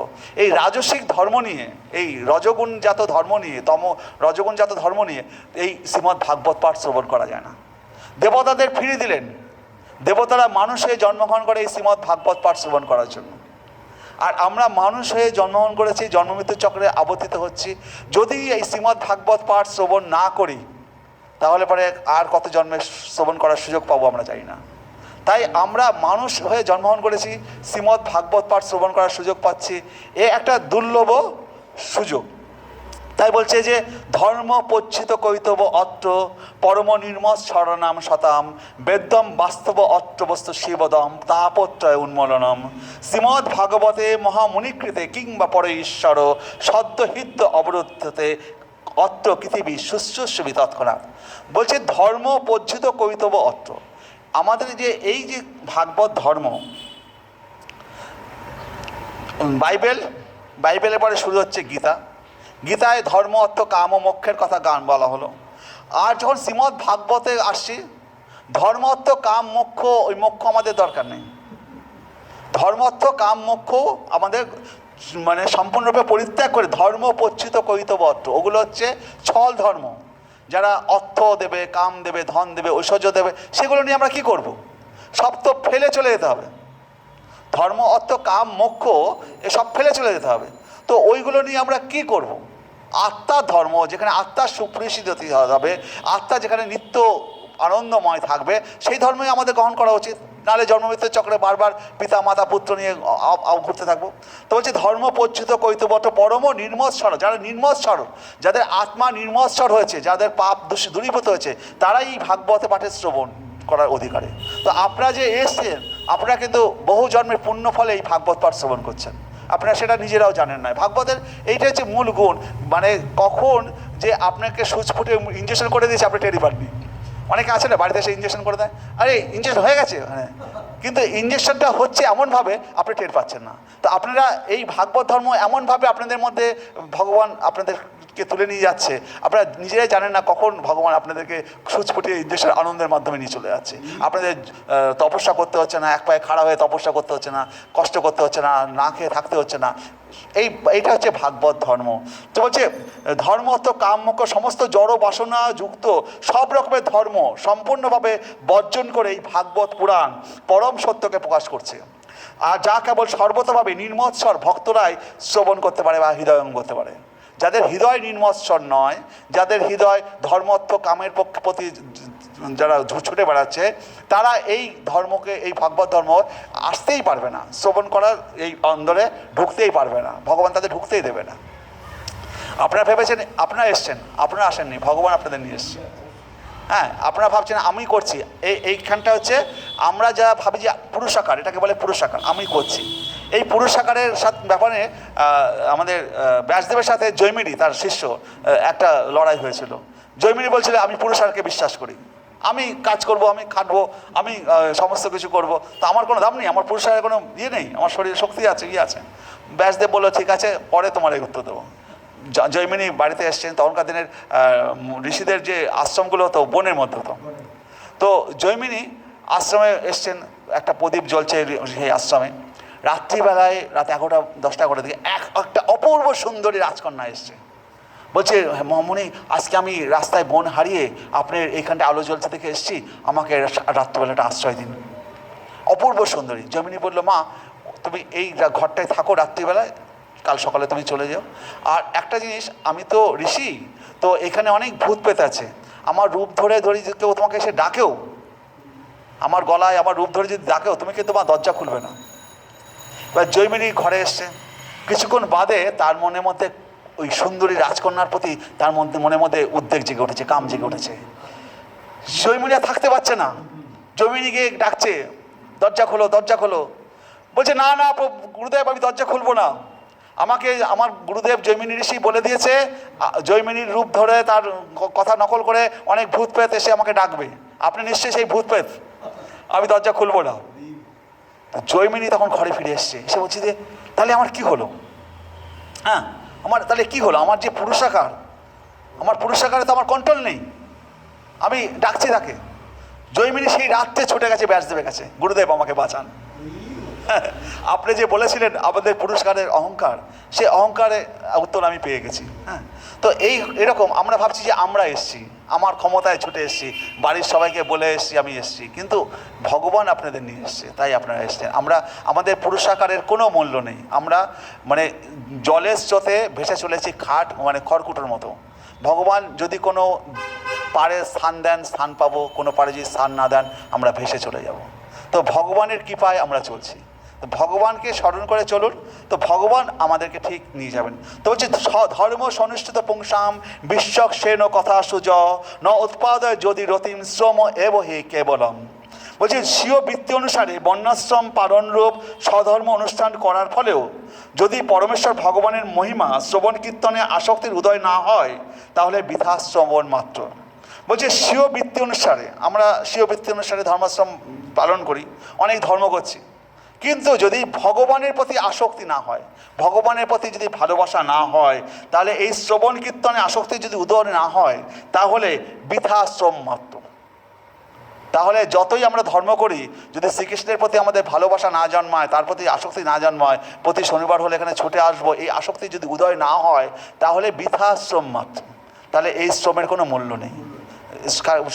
S2: এই রাজসিক ধর্ম নিয়ে, এই রজগুণজাত ধর্ম নিয়ে, রজগুণজাত ধর্ম নিয়ে এই শ্রীমদ্ ভাগবত পাঠ শ্রবণ করা যায় না। দেবতাদের ফিরিয়ে দিলেন, দেবতারা মানুষ হয়ে জন্মগ্রহণ করে এই শ্রীমদ্ ভাগবত পাঠ শ্রবণ করার জন্য। আর আমরা মানুষ হয়ে জন্মগ্রহণ করেছি, জন্মমৃত্যু চক্রে আবর্তিত হচ্ছি। যদি এই শ্রীমদ্ ভাগবত পাঠ শ্রবণ না করি, তাহলে পরে আর কত জন্মে শ্রবণ করার সুযোগ পাবো আমরা জানি না। তাই আমরা মানুষ হয়ে জন্মগ্রহণ করেছি, শ্রীমদ্ ভাগবত পাঠ শ্রবণ করার সুযোগ পাচ্ছি, এ একটা দুর্লভ সুযোগ। তাই বলছে যে ধর্ম পচ্ছিত কৈতব অত্র পরম নির্মৎ শরণাম শতাম বেদ্যম বাস্তব অট্টবস্তু শিবদম তাপত্রয় উন্মলনম শ্রীমদ্ ভাগবতে মহামুনিকৃতে কিংবা পরে ঈশ্বর সদ্যহিত অবরুদ্ধতে অত্র পৃথিবী শুশ্রূষবি তৎক্ষণাৎ। বলছে ধর্ম পচ্ছিত কৈতব অত্র, আমাদের যে এই যে ভাগবত ধর্ম, বাইবেলের পরে শুরু হচ্ছে গীতা, গীতায় ধর্ম অর্থ কাম ও মোক্ষের কথা গান বলা হলো। আর যখন শ্রীমদ্ ভাগবতে আসছি, ধর্ম অর্থ কাম মোক্ষ, ওই মোক্ষ আমাদের দরকার নেই। ধর্ম অর্থ কাম মোক্ষ আমাদের মানে সম্পূর্ণরূপে পরিত্যাগ করে ধর্ম পচ্ছিত কৈতব অর্থ, ওগুলো হচ্ছে ছল ধর্ম। যারা অর্থ দেবে, কাম দেবে, ধন দেবে, ঐশ্বর্য দেবে, সেগুলো নিয়ে আমরা কি করব? সব তো ফেলে চলে যেতে হবে। ধর্ম অর্থ কাম মোক্ষ এসব ফেলে চলে যেতে হবে। তো ওইগুলো নিয়ে আমরা কি করব? আত্মার ধর্ম, যেখানে আত্মার সুপ্রসিদ্ধ হবে, আত্মা যেখানে নিত্য আনন্দময় থাকবে, সেই ধর্মই আমাদের গ্রহণ করা উচিত। নাহলে জন্মমৃত্যু চক্রে বারবার পিতা মাতা পুত্র নিয়ে ঘুরতে থাকবো। তো বলছি ধর্ম পচ্ছিত কৈতবত পরম নির্মৎসর, যারা নির্মৎসর, যাদের আত্মা নির্মৎসর হয়েছে, যাদের পাপ দূরীভূত হয়েছে, তারাই এই ভাগবতে পাঠের শ্রবণ করার অধিকারে। তো আপনারা যে এসছেন, আপনারা কিন্তু বহু জন্মের পুণ্য ফলে এই ভাগবত পাঠ শ্রবণ করছেন, আপনারা সেটা নিজেরাও জানেন না। ভাগবতের এইটা হচ্ছে মূল গুণ। মানে কখন যে আপনাকে সুচ ফুটে ইঞ্জেকশন করে দিয়েছে আপনি টেরি পাননি। অনেকে আছে না, বাড়িতে এসে ইঞ্জেকশন করে দেয়, আরে ইঞ্জেকশন হয়ে গেছে, হ্যাঁ, কিন্তু ইঞ্জেকশনটা হচ্ছে এমনভাবে আপনি টের পাচ্ছেন না। তো আপনারা এই ভাগবত ধর্ম এমনভাবে আপনাদের মধ্যে ভগবান আপনাদেরকে তুলে নিয়ে যাচ্ছে, আপনারা নিজেরাই জানেন না কখন ভগবান আপনাদেরকে সুচ ফুটিয়ে ইঞ্জেকশন আনন্দের মাধ্যমে নিয়ে চলে যাচ্ছে। আপনাদের তপস্যা করতে হচ্ছে না, এক পায়ে খাড়া হয়ে তপস্যা করতে হচ্ছে না, কষ্ট করতে হচ্ছে না, না খেয়ে থাকতে হচ্ছে না। এইটা হচ্ছে ভাগবত ধর্ম। তো বলছে ধর্ম তো কাম মোক্ষ সমস্ত জড় বাসনা যুক্ত সব রকমের ধর্ম সম্পূর্ণভাবে বর্জন করে এই ভাগবত পুরাণ পরম সত্যকে প্রকাশ করছে। আর যা কেবল সর্বতভাবে নির্মৎসর ভক্তরাই শ্রবণ করতে পারে বা হৃদয়ঙ্গম করতে পারে। যাদের হৃদয় নির্মৎসর নয়, যাদের হৃদয় ধর্মত্ব কামের প্রতি যারা ছুটে বেড়াচ্ছে, তারা এই ধর্মকে, এই ভাগবত ধর্ম আসতেই পারবে না, শ্রবণ করার এই অন্দরে ঢুকতেই পারবে না, ভগবান তাদের ঢুকতেই দেবে না। আপনারা ভেবেছেন আপনারা এসছেন, আপনারা আসেননি, ভগবান আপনাদের নিয়ে এসছে। হ্যাঁ, আপনারা ভাবছেন আমি করছি, এইখানটা হচ্ছে আমরা যা ভাবি যে পুরুষাকার, এটাকে বলে পুরুষাকার, আমি করছি। এই পুরুষাকারের সাথে ব্যাপারে আমাদের ব্যাসদেবের সাথে জৈমিনী তার শিষ্য একটা লড়াই হয়েছিল। জৈমিনী বলছিল আমি পুরুষাকারকে বিশ্বাস করি, আমি কাজ করব, আমি খাটবো, আমি সমস্ত কিছু করব, তো আমার কোনো দাম নেই, আমার পুরুষাকারের কোনো ইয়ে নেই, আমার শরীরে শক্তি আছে, ইয়ে আছে। ব্যাসদেব বললো ঠিক আছে, পরে তোমার এই উত্তর দেবো। জৈমিনী বাড়িতে এসছেন, তখনকার দিনের ঋষিদের যে আশ্রমগুলো হতো বনের মধ্যে হতো। তো জৈমিনী আশ্রমে এসছেন, একটা প্রদীপ জ্বলছে সেই আশ্রমে। রাত্রিবেলায় রাত 11-10টা করে দিকে একটা অপূর্ব সুন্দরী রাজকন্যা এসছে। বলছে মহামুনি, আজকে আমি রাস্তায় বন হারিয়ে আপনার এইখানটা আলো জ্বলছে দেখে এসেছি, আমাকে রাত্রিবেলাটা আশ্রয় দিন। অপূর্ব সুন্দরী। জৈমিনী বললো মা, তুমি এই ঘরটায় থাকো রাত্রিবেলায়, কাল সকালে তুমি চলে যাও। আর একটা জিনিস, আমি তো ঋষি, তো এখানে অনেক ভূত পেত আছে, আমার রূপ ধরে ধরে যদি কেউ তোমাকে এসে ডাকেও, আমার গলায় আমার রূপ ধরে যদি ডাকেও, তুমি কিন্তু তোমার দরজা খুলবে না। এবার জৈমিনী ঘরে এসছে, কিছুক্ষণ বাদে তার মনের মধ্যে ওই সুন্দরী রাজকন্যার প্রতি তার মনের মধ্যে উদ্বেগ জেগে উঠেছে, কাম জেগে উঠেছে। জৈমিনী আর থাকতে পারছে না, জৈমিনীকে ডাকছে দরজা খোলো, দরজা খোলো। বলছে না না গুরুদেব, আমি দরজা খুলবো না, আমাকে আমার গুরুদেব জৈমিনী ঋষি বলে দিয়েছে জৈমিনীর রূপ ধরে তার কথা নকল করে অনেক ভূত প্রেত এসে আমাকে ডাকবে, আপনি নিশ্চয়ই সেই ভূত প্রেত, আমি দরজা খুলবো না। জৈমিনী তখন ঘরে ফিরে এসছে, এসে বলছি যে তাহলে আমার কি হলো? হ্যাঁ, আমার তাহলে কি হলো? আমার যে পুরুষাকার, আমার পুরুষাকারে তো আমার কন্ট্রোল নেই। আমি ডাকছি তাকে, জৈমিনী সেই রাত্রে ছুটে গেছে ব্যাসদেবের কাছে, গুরুদেব আমাকে বাঁচান। আপনি যে বলেছিলেন আমাদের পুরস্কারের অহংকার, সেই অহংকারে উত্তর আমি পেয়ে গেছি। হ্যাঁ, তো এরকম আমরা ভাবছি যে আমরা এসছি, আমার ক্ষমতায় ছুটে এসছি, বাড়ির সবাইকে বলে এসছি আমি এসছি, কিন্তু ভগবান আপনাদের নিয়ে এসছে, তাই আপনারা এসছেন। আমাদের পুরুষাকারের কোনো মূল্য নেই। আমরা মানে জলের স্রোতে ভেসে চলেছি খড়কুটোর মতো। ভগবান যদি কোনো পাড়ে স্থান দেন, স্থান পাবো, কোনো পাড়ে যদি স্থান না দেন আমরা ভেসে চলে যাব। তো ভগবানের কৃপায় আমরা চলছি। তো ভগবানকে স্মরণ করে চলুন, তো ভগবান আমাদেরকে ঠিক নিয়ে যাবেন। তো বলছে ধর্ম সনুষ্ঠিত পুংসাম বিশ্বক সেন কথা সুজ ন উৎপাদয় যদি রতিম শ্রম এব হি কেবলম। বলছে স্বীয় বৃত্তি অনুসারে বর্ণাশ্রম পালনরূপ স্বধর্ম অনুষ্ঠান করার ফলেও যদি পরমেশ্বর ভগবানের মহিমা শ্রবণ কীর্তনে আসক্তির উদয় না হয় তাহলে বৃথা শ্রবণ মাত্র। বলছে স্বীয় বৃত্তি অনুসারে, আমরা স্বীয় বৃত্তি অনুসারে ধর্মাশ্রম পালন করি, অনেক ধর্ম করছি, কিন্তু যদি ভগবানের প্রতি আসক্তি না হয়, ভগবানের প্রতি যদি ভালোবাসা না হয়, তাহলে এই শ্রবণ কীর্তনে আসক্তি যদি উদয় না হয় তাহলে বৃথা শ্রম মাত্র। তাহলে যতই আমরা ধর্ম করি, যদি শ্রীকৃষ্ণের প্রতি আমাদের ভালোবাসা না জন্মায়, তার প্রতি আসক্তি না জন্মায়, প্রতি শনিবার হলে এখানে ছুটে আসবো, এই আসক্তি যদি উদয় না হয় তাহলে বৃথা শ্রম মাত্র। তাহলে এই শ্রমের কোনো মূল্য নেই।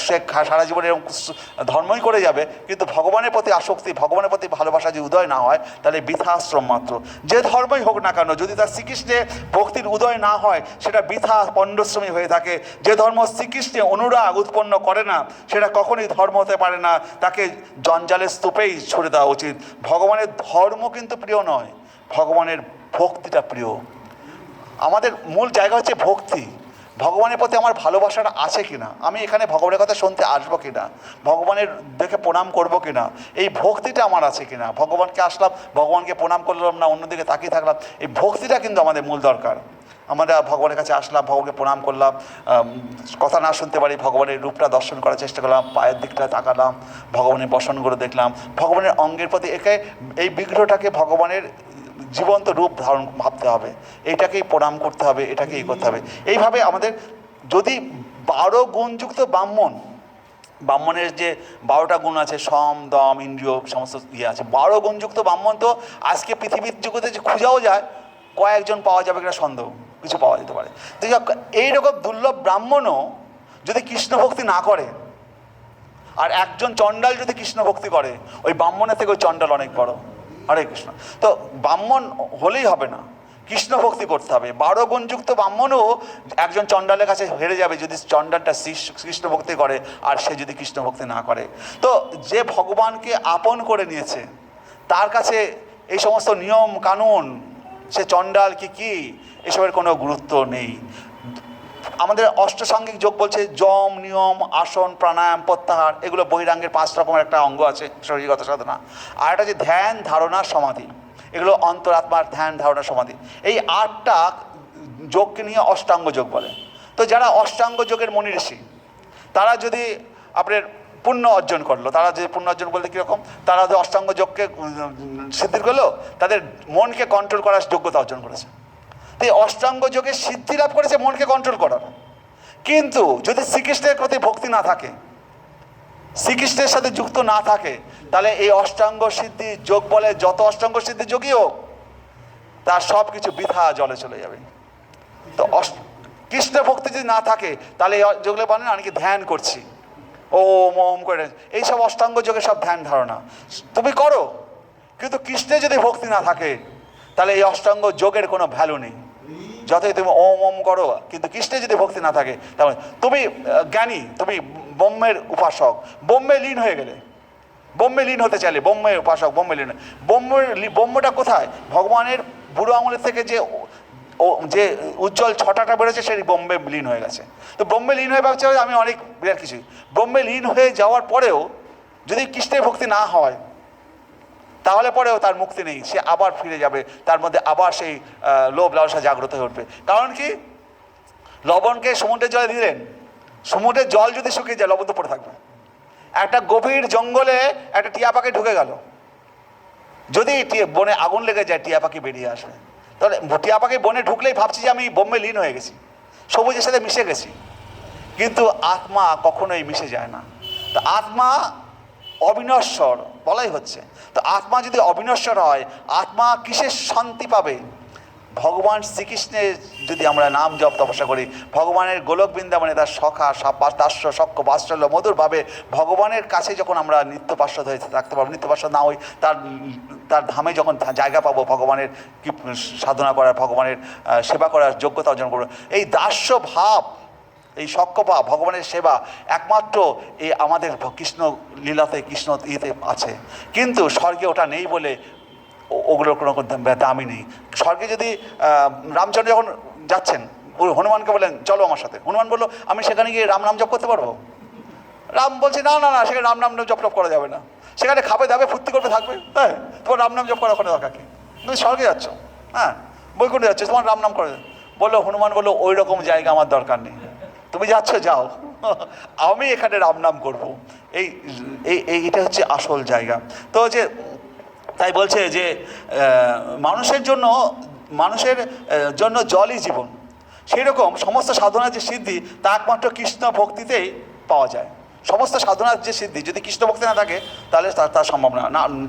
S2: সে সারা জীবনে এরকম ধর্মই করে যাবে, কিন্তু ভগবানের প্রতি আসক্তি, ভগবানের প্রতি ভালোবাসা যদি উদয় না হয় তাহলে বৃথা শ্রম মাত্র। যে ধর্মই হোক না কেন, যদি তার শ্রীকৃষ্ণে ভক্তির উদয় না হয় সেটা বৃথা পণ্ডশ্রমী হয়ে থাকে। যে ধর্ম শ্রীকৃষ্ণে অনুরাগ উৎপন্ন করে না সেটা কখনোই ধর্ম হতে পারে না, তাকে জঞ্জালের স্তূপেই ছুড়ে দেওয়া উচিত। ভগবানের ধর্ম কিন্তু প্রিয় নয়, ভগবানের ভক্তিটা প্রিয়। আমাদের মূল জায়গা হচ্ছে ভক্তি। ভগবানের প্রতি আমার ভালোবাসাটা আছে কিনা, আমি এখানে ভগবানের কথা শুনতে আসবো কিনা, ভগবানের দেখে প্রণাম করবো কিনা, এই ভক্তিটা আমার আছে কিনা। ভগবানকে আসলাম, ভগবানকে প্রণাম করলাম না, অন্যদিকে তাকিয়ে থাকলাম, এই ভক্তিটা কিন্তু আমাদের মূল দরকার। আমরা ভগবানের কাছে আসলাম, ভগবানকে প্রণাম করলাম, কথা না শুনতে পারি, ভগবানের রূপটা দর্শন করার চেষ্টা করলাম, পায়ের দিকটা তাকালাম, ভগবানের বসনগুলো দেখলাম, ভগবানের অঙ্গের প্রতি এই বিগ্রহটাকে ভগবানের জীবন্ত রূপ ধারণ ভাবতে হবে, এইটাকেই প্রণাম করতে হবে, এটাকেই করতে হবে। এইভাবে আমাদের যদি 12 গুণযুক্ত ব্রাহ্মণের যে 12টা গুণ আছে, সম দম ইন্দ্রিয় সমস্ত আছে, 12 গুণযুক্ত ব্রাহ্মণ তো আজকে পৃথিবীর জগতে যে খুঁজাও যায় কয়েকজন পাওয়া যাবে কিনা সন্দেহ, কিছু পাওয়া যেতে পারে। তো এইরকম দুর্লভ ব্রাহ্মণও যদি কৃষ্ণ ভক্তি না করে, আর একজন চণ্ডাল যদি কৃষ্ণ ভক্তি করে, ওই ব্রাহ্মণের থেকে ওই চণ্ডাল অনেক বড়। হরে কৃষ্ণ। তো ব্রাহ্মণ হলেই হবে না, কৃষ্ণ ভক্তি করতে হবে। 12 গুণযুক্ত ব্রাহ্মণও একজন চণ্ডালের কাছে হেরে যাবে যদি চণ্ডালটা কৃষ্ণ ভক্তি করে আর সে যদি কৃষ্ণ ভক্তি না করে। তো যে ভগবানকে আপন করে নিয়েছে তার কাছে এই সমস্ত নিয়ম কানুন, সে চণ্ডাল কি এসবের কোনো গুরুত্ব নেই। আমাদের অষ্টসাঙ্গিক যোগ বলছে যম, নিয়ম, আসন, প্রাণায়াম, প্রত্যাহার, এগুলো বহিরাঙ্গের 5 রকমের একটা অঙ্গ আছে শরীরগত সাধনা। আর একটা যে ধ্যান, ধারণা, সমাধি, এগুলো অন্তরাত্মার ধ্যান, ধারণা, সমাধি। এই 8টা যোগকে নিয়ে অষ্টাঙ্গ যোগ বলে। তো যারা অষ্টাঙ্গ যোগের মনি ঋষি, তারা যদি আপনার পুণ্য অর্জন করলো, তারা যে পুণ্য অর্জন বলতে কীরকম, তারা যে অষ্টাঙ্গ যোগকে সিদ্ধি করলো, তাদের মনকে কন্ট্রোল করার যোগ্যতা অর্জন করেছে। এই অষ্টাঙ্গ যোগে সিদ্ধি লাভ করেছে মনকে কন্ট্রোল করার। কিন্তু যদি শ্রীকৃষ্ণের প্রতি ভক্তি না থাকে, শ্রীকৃষ্ণের সাথে যুক্ত না থাকে, তাহলে এই অষ্টাঙ্গ সিদ্ধি যোগ বলে যত অষ্টাঙ্গ সিদ্ধি যোগী হোক, তার সব কিছু বৃথা জলে চলে যাবে। তো কৃষ্ণ ভক্তি যদি না থাকে তাহলে যেগুলো বলেন অনেকে ধ্যান করছি, ওম ওম করে, এইসব অষ্টাঙ্গ যোগে সব ধ্যান ধারণা তুমি করো, কিন্তু কৃষ্ণের যদি ভক্তি না থাকে তাহলে এই অষ্টাঙ্গ যোগের কোনো ভ্যালু নেই। যতই তুমি ওম ওম করো, কিন্তু কৃষ্ণের যদি ভক্তি না থাকে তাহলে তুমি জ্ঞানী, তুমি ব্রহ্মের উপাসক, ব্রহ্মে লীন হয়ে গেলে, ব্রহ্মে লীন হতে চাইলে ব্রহ্মের উপাসক, ব্রহ্মে লীন। ব্রহ্মটা কোথায়? ভগবানের বুড়ো আঙুলের থেকে যে উজ্জ্বল ছটাটা বেরোচ্ছে সেই ব্রহ্মে লীন হয়ে গেছে। তো ব্রহ্মে লীন হয়ে ভাবছে আমি অনেক বিরাট কিছু, ব্রহ্মে লীন হয়ে যাওয়ার পরেও যদি কৃষ্ণের ভক্তি না হয় তাহলে পরেও তার মুক্তি নেই, সে আবার ফিরে যাবে, তার মধ্যে আবার সেই লোভ লালসা জাগ্রত হয়ে উঠবে। কারণ কি, লবণকে সমুদ্রের জলে দিলেন, সমুদ্রের জল যদি শুকিয়ে যায় লবণ তো পড়ে থাকবে। একটা গভীর জঙ্গলে একটা টিয়া পাখি ঢুকে গেল, যদি বনে আগুন লেগে যায় টিয়া পাখি বেরিয়ে আসবে, তাহলে টিয়া পাখি বনে ঢুকলেই ভাবছি যে আমি বোম্বে লীন হয়ে গেছি, সবুজের সাথে মিশে গেছি, কিন্তু আত্মা কখনোই মিশে যায় না। তো আত্মা অবিনশ্বর বলাই হচ্ছে। তো আত্মা যদি অবিনশ্বর হয়, আত্মা কিসের শান্তি পাবে? ভগবান শ্রীকৃষ্ণের যদি আমরা নাম জপ তপস্যা করি, ভগবানের গোলক বৃন্দাবনে তার সখা দাস্য সক্ষ বাৎসল্য মধুরভাবে ভগবানের কাছে যখন আমরা নিত্য পার্শ্বদ হয়ে থাকতে পারবো, নিত্য পার্শ্বদ না হই, তার ধামে যখন জায়গা পাবো, ভগবানের কি সাধনা করার, ভগবানের সেবা করার যোগ্যতা অর্জন করবো, এই দাস্য ভাব, এই সক্ষপা ভগবানের সেবা একমাত্র এই আমাদের কৃষ্ণ লীলাতে, কৃষ্ণ ইয়েতে আছে। কিন্তু স্বর্গে ওটা নেই বলে ওগুলোর কোনো দামই নেই। স্বর্গে যদি রামচন্দ্র যখন যাচ্ছেন, হনুমানকে বললেন চলো আমার সাথে, হনুমান বললো আমি সেখানে গিয়ে রাম নাম জপ করতে পারবো? রাম বলছে না না না, সেখানে রাম নাম জপ টপ করা যাবে না, সেখানে খাবে দাবে ফুর্তি করবে থাকবে, হ্যাঁ, তোমার রাম নাম জপ করা ওখানে দরকার কি? তুমি স্বর্গে যাচ্ছ, হ্যাঁ, বৈকুণ্ঠে যাচ্ছ, তোমার রাম নাম করে। বললো হনুমান বললো ওই রকম জায়গা আমার দরকার নেই, তুমি যাচ্ছ যাও, আমি এখানে রাম নাম করবো। এইটা হচ্ছে আসল জায়গা। তো যে তাই বলছে যে মানুষের জন্য জলই জীবন, সেই রকম সমস্ত সাধনার যে সিদ্ধি তা একমাত্র কৃষ্ণ ভক্তিতেই পাওয়া যায়। সমস্ত সাধনার যে সিদ্ধি যদি কৃষ্ণ ভক্তি না থাকে তাহলে তার সম্ভব না।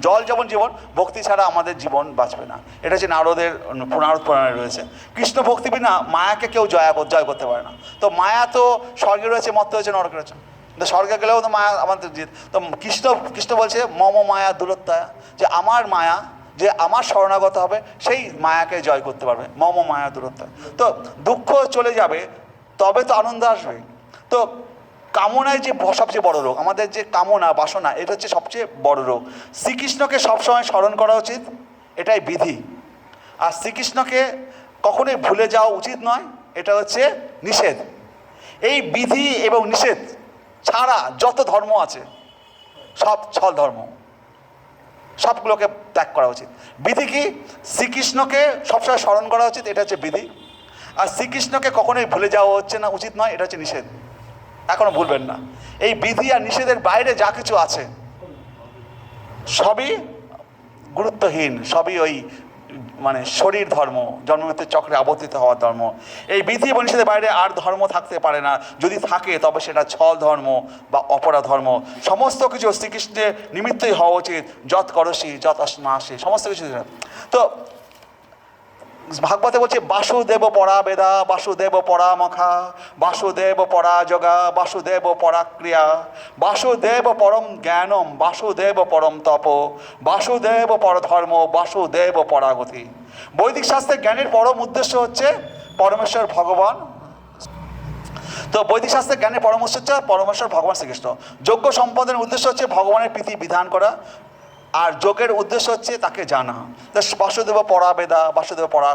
S2: জল যেমন জীবন, ভক্তি ছাড়া আমাদের জীবন বাঁচবে না। এটা হচ্ছে নারদের নারদ পুরাণে রয়েছে। কৃষ্ণ ভক্তি বিনা মায়াকে কেউ জয় করতে পারে না। তো মায়া তো স্বর্গে রয়েছে, মর্তে রয়েছে, নরকে রয়েছে। তো স্বর্গে গেলেও তো মায়া আমাদের জিত। তো কৃষ্ণ বলছে মম মায়া দূরত্বয়া, যে আমার মায়া, যে আমার শরণাগত হবে সেই মায়াকে জয় করতে পারবে, মম মায়া দূরত্ব। তো দুঃখ চলে যাবে, তবে তো আনন্দ আসবে। তো কামনায় যে সবচেয়ে বড় রোগ, আমাদের যে কামনা বাসনা, এটা হচ্ছে সবচেয়ে বড় রোগ। শ্রীকৃষ্ণকে সবসময় স্মরণ করা উচিত, এটাই বিধি। আর শ্রীকৃষ্ণকে কখনোই ভুলে যাওয়া উচিত নয়, এটা হচ্ছে নিষেধ। এই বিধি এবং নিষেধ ছাড়া যত ধর্ম আছে সব ছল ধর্ম, সবগুলোকে ত্যাগ করা উচিত। বিধি কি? শ্রীকৃষ্ণকে সবসময় স্মরণ করা উচিত, এটা হচ্ছে বিধি। আর শ্রীকৃষ্ণকে কখনোই ভুলে যাওয়া হচ্ছে না, উচিত নয়, এটা হচ্ছে নিষেধ। এখনো ভুলবেন না। এই বিধি আর নিষেধের বাইরে যা কিছু আছে সবই গুরুত্বহীন, সবই ওই শরীর ধর্ম, জন্মমৃত্যুর চক্রে আবর্তিত হওয়ার ধর্ম। এই বিধি এবং নিষেধের বাইরে আর ধর্ম থাকতে পারে না। যদি থাকে তবে সেটা ছল ধর্ম বা অপরা ধর্ম। সমস্ত কিছু শ্রীকৃষ্ণের নিমিত্তই হওয়া উচিত। যৎ করসি যৎ আসমাসি, সমস্ত কিছু। তো ভাগবতে বলছে বাসুদেব পরা বেদা, বাসুদেব পরা মখা, বাসুদেব পরা যোগা, বাসুদেব পরা ক্রিয়া, বাসুদেব পরম জ্ঞানম, বাসুদেব পরম তপ, বাসুদেব পর ধর্ম, বাসুদেব পরাগতি। বৈদিক শাস্ত্রে জ্ঞানের পরম উদ্দেশ্য হচ্ছে পরমেশ্বর ভগবান। তো বৈদিক শাস্ত্রে জ্ঞানের পরমেশ্বর হচ্ছে পরমেশ্বর ভগবান শ্রীকৃষ্ণ। যজ্ঞ সম্পাদনের উদ্দেশ্য হচ্ছে ভগবানের প্রীতি বিধান করা, আর যোগের উদ্দেশ্য হচ্ছে তাকে জানা। বাসুদেব পরা বেদা, বাসুদেব পরা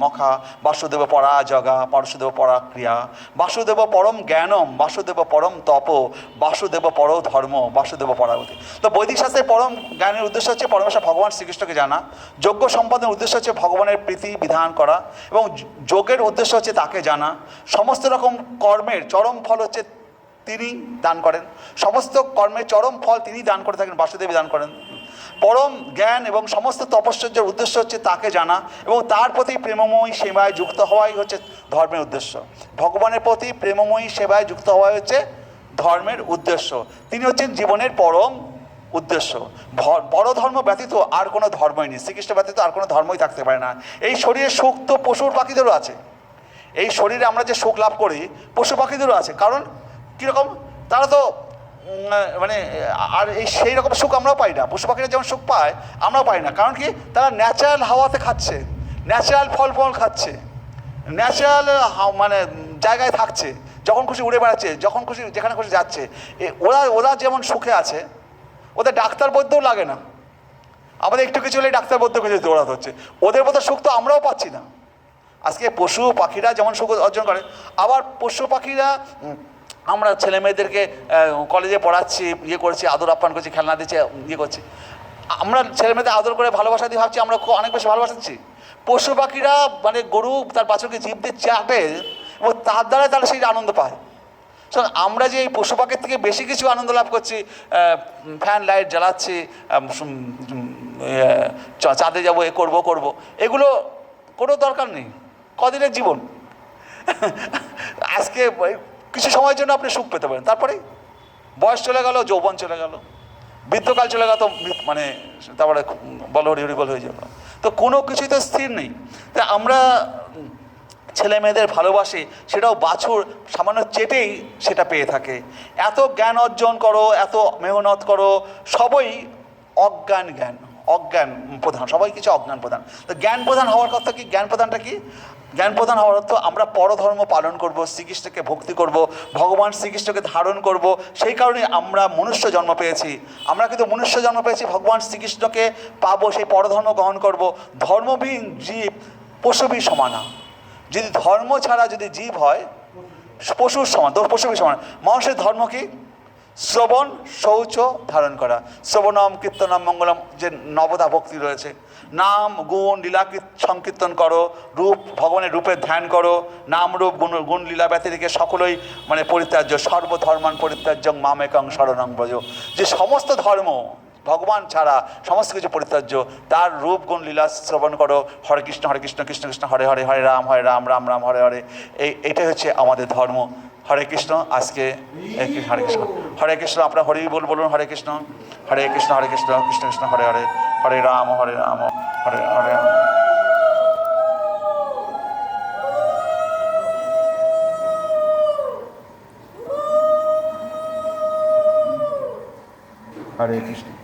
S2: মখা, বাসুদেব পরা জগা, বাসুদেব পরা ক্রিয়া, বাসুদেব পরম জ্ঞানম, বাসুদেব পরম তপ, বাসুদেব পর ধর্ম, বাসুদেব পরাগতি। তো বৈদিক শাস্ত্রের পরম জ্ঞানের উদ্দেশ্য হচ্ছে পরমেশ্বর ভগবান শ্রীকৃষ্ণকে জানা। যজ্ঞ সম্পাদনের উদ্দেশ্য হচ্ছে ভগবানের প্রীতি বিধান করা, এবং যোগের উদ্দেশ্য হচ্ছে তাকে জানা। সমস্ত রকম কর্মের চরম ফল হচ্ছে তিনি দান করেন। সমস্ত কর্মের চরম ফল তিনি দান করে থাকেন, বাসুদেবী দান করেন। পরম জ্ঞান এবং সমস্ত তপশ্চর্যের উদ্দেশ্য হচ্ছে তাকে জানা, এবং তার প্রতি প্রেমময়ী সেবায় যুক্ত হওয়াই হচ্ছে ধর্মের উদ্দেশ্য। ভগবানের প্রতি প্রেমময়ী সেবায় যুক্ত হওয়াই হচ্ছে ধর্মের উদ্দেশ্য। তিনি হচ্ছেন জীবনের পরম উদ্দেশ্য। বড় ধর্ম ব্যতীত আর কোনো ধর্মই নেই। শ্রীকৃষ্ণ ব্যতীত আর কোনো ধর্মই থাকতে পারে না। এই শরীরে সুখ তো পশুর পাখিদেরও আছে। এই শরীরে আমরা যে সুখ লাভ করি পশু পাখিদেরও আছে। কারণ কীরকম? তারা তো আর সেই রকম সুখ আমরাও পাই না। পশু পাখিরা যেমন সুখ পায় আমরাও পাই না। কারণ কি? তারা ন্যাচারাল হাওয়াতে খাচ্ছে, ন্যাচারাল ফল খাচ্ছে, ন্যাচারাল জায়গায় থাকছে, যখন খুশি উড়ে বেড়াচ্ছে, যখন খুশি যেখানে খুশি যাচ্ছে। ওরা যেমন সুখে আছে, ওদের ডাক্তার বৈদ্যও লাগে না। আমাদের একটু কিছু হলে ডাক্তার বৈদ্য কিছু দৌড়াতে হচ্ছে। ওদের মতো সুখ তো আমরাও পাচ্ছি না। আজকে পশু পাখিরা যেমন সুখ অর্জন করে, আবার পশু পাখিরা আমরা ছেলে মেয়েদেরকে কলেজে পড়াচ্ছি, করছি, আদর আপ্যায়ন করছি, খেলনা দিচ্ছি, করছি। আমরা ছেলে মেয়েদের আদর করে ভালোবাসা দিয়ে ভাবছি আমরা অনেক বেশি ভালোবাসাচ্ছি। পশু পাখিরা গরু তার বাছুরকে জীব দিয়ে চাটে এবং তার দ্বারাই তারা সেই আনন্দ পায়। সুতরাং আমরা যে এই পশু পাখির থেকে বেশি কিছু আনন্দ লাভ করছি, ফ্যান লাইট জ্বালাচ্ছি, চাঁদে যাবো, করবো, এগুলো কোনো দরকার নেই, কদিনের জীবন। আজকে কিছু সময়ের জন্য আপনি সুখ পেতে পারেন, তারপরে বয়স চলে গেল, যৌবন চলে গেল, বৃদ্ধকাল চলে গেল, তো মানে তারপরে বল হরি হরি বল হয়ে যাবে। তো কোনো কিছুই তো স্থির নেই। তা আমরা ছেলে মেয়েদের ভালোবাসি, সেটাও বাছুর সামান্য চেটেই সেটা পেয়ে থাকে। এত জ্ঞান অর্জন করো, এত মেহনত করো, সবই অজ্ঞান জ্ঞান, অজ্ঞান প্রধান, সবাই কিছু অজ্ঞান প্রধান। তো জ্ঞান প্রধান হওয়ার কথা কি? জ্ঞান প্রধানটা কি? জ্ঞান প্রধান হওয়ার অর্থ আমরা পরধর্ম পালন করব, শ্রীকৃষ্ণকে ভক্তি করব, ভগবান শ্রীকৃষ্ণকে ধারণ করব। সেই কারণে আমরা মনুষ্য জন্ম পেয়েছি। আমরা কিন্তু মনুষ্য জন্ম পেয়েছি ভগবান শ্রীকৃষ্ণকে পাবো, সেই পরধর্ম গ্রহণ করব। ধর্মবিহীন জীব পশুবি সমানা। যদি ধর্ম ছাড়া যদি জীব হয় পশুর সমান, পশুবি সমান। মানুষের ধর্ম কি? শ্রবণ, শৌচ, ধারণ করা। শ্রবণম কীর্তনম মঙ্গলম, যে নবদা ভক্তি রয়েছে। নাম গুণ লীলা সংকীর্তন করো, রূপ ভগবানের রূপের ধ্যান করো। নাম রূপ গুণ লীলা ব্যতিরেকে সকলেই মানে পরিত্যাজ্য। সর্বধর্মান পরিত্যাজ্যং মামেকং শরণং ব্রজ। যে সমস্ত ধর্ম ভগবান ছাড়া সমস্ত কিছু পরিত্যাজ্য, তার রূপ গুণ লীলা শ্রবণ করো। হরে কৃষ্ণ কৃষ্ণ কৃষ্ণ হরে হরে, হরে রাম রাম রাম হরে হরে। এইটাই হচ্ছে আমাদের ধর্ম। হরে কৃষ্ণ। আজকে হরে কৃষ্ণ, হরে কৃষ্ণ। আপনারা হরি বলুন, হরে কৃষ্ণ, হরে কৃষ্ণ কৃষ্ণ কৃষ্ণ হরে হরে, হরে রাম হরে হরে। হরে কৃষ্ণ।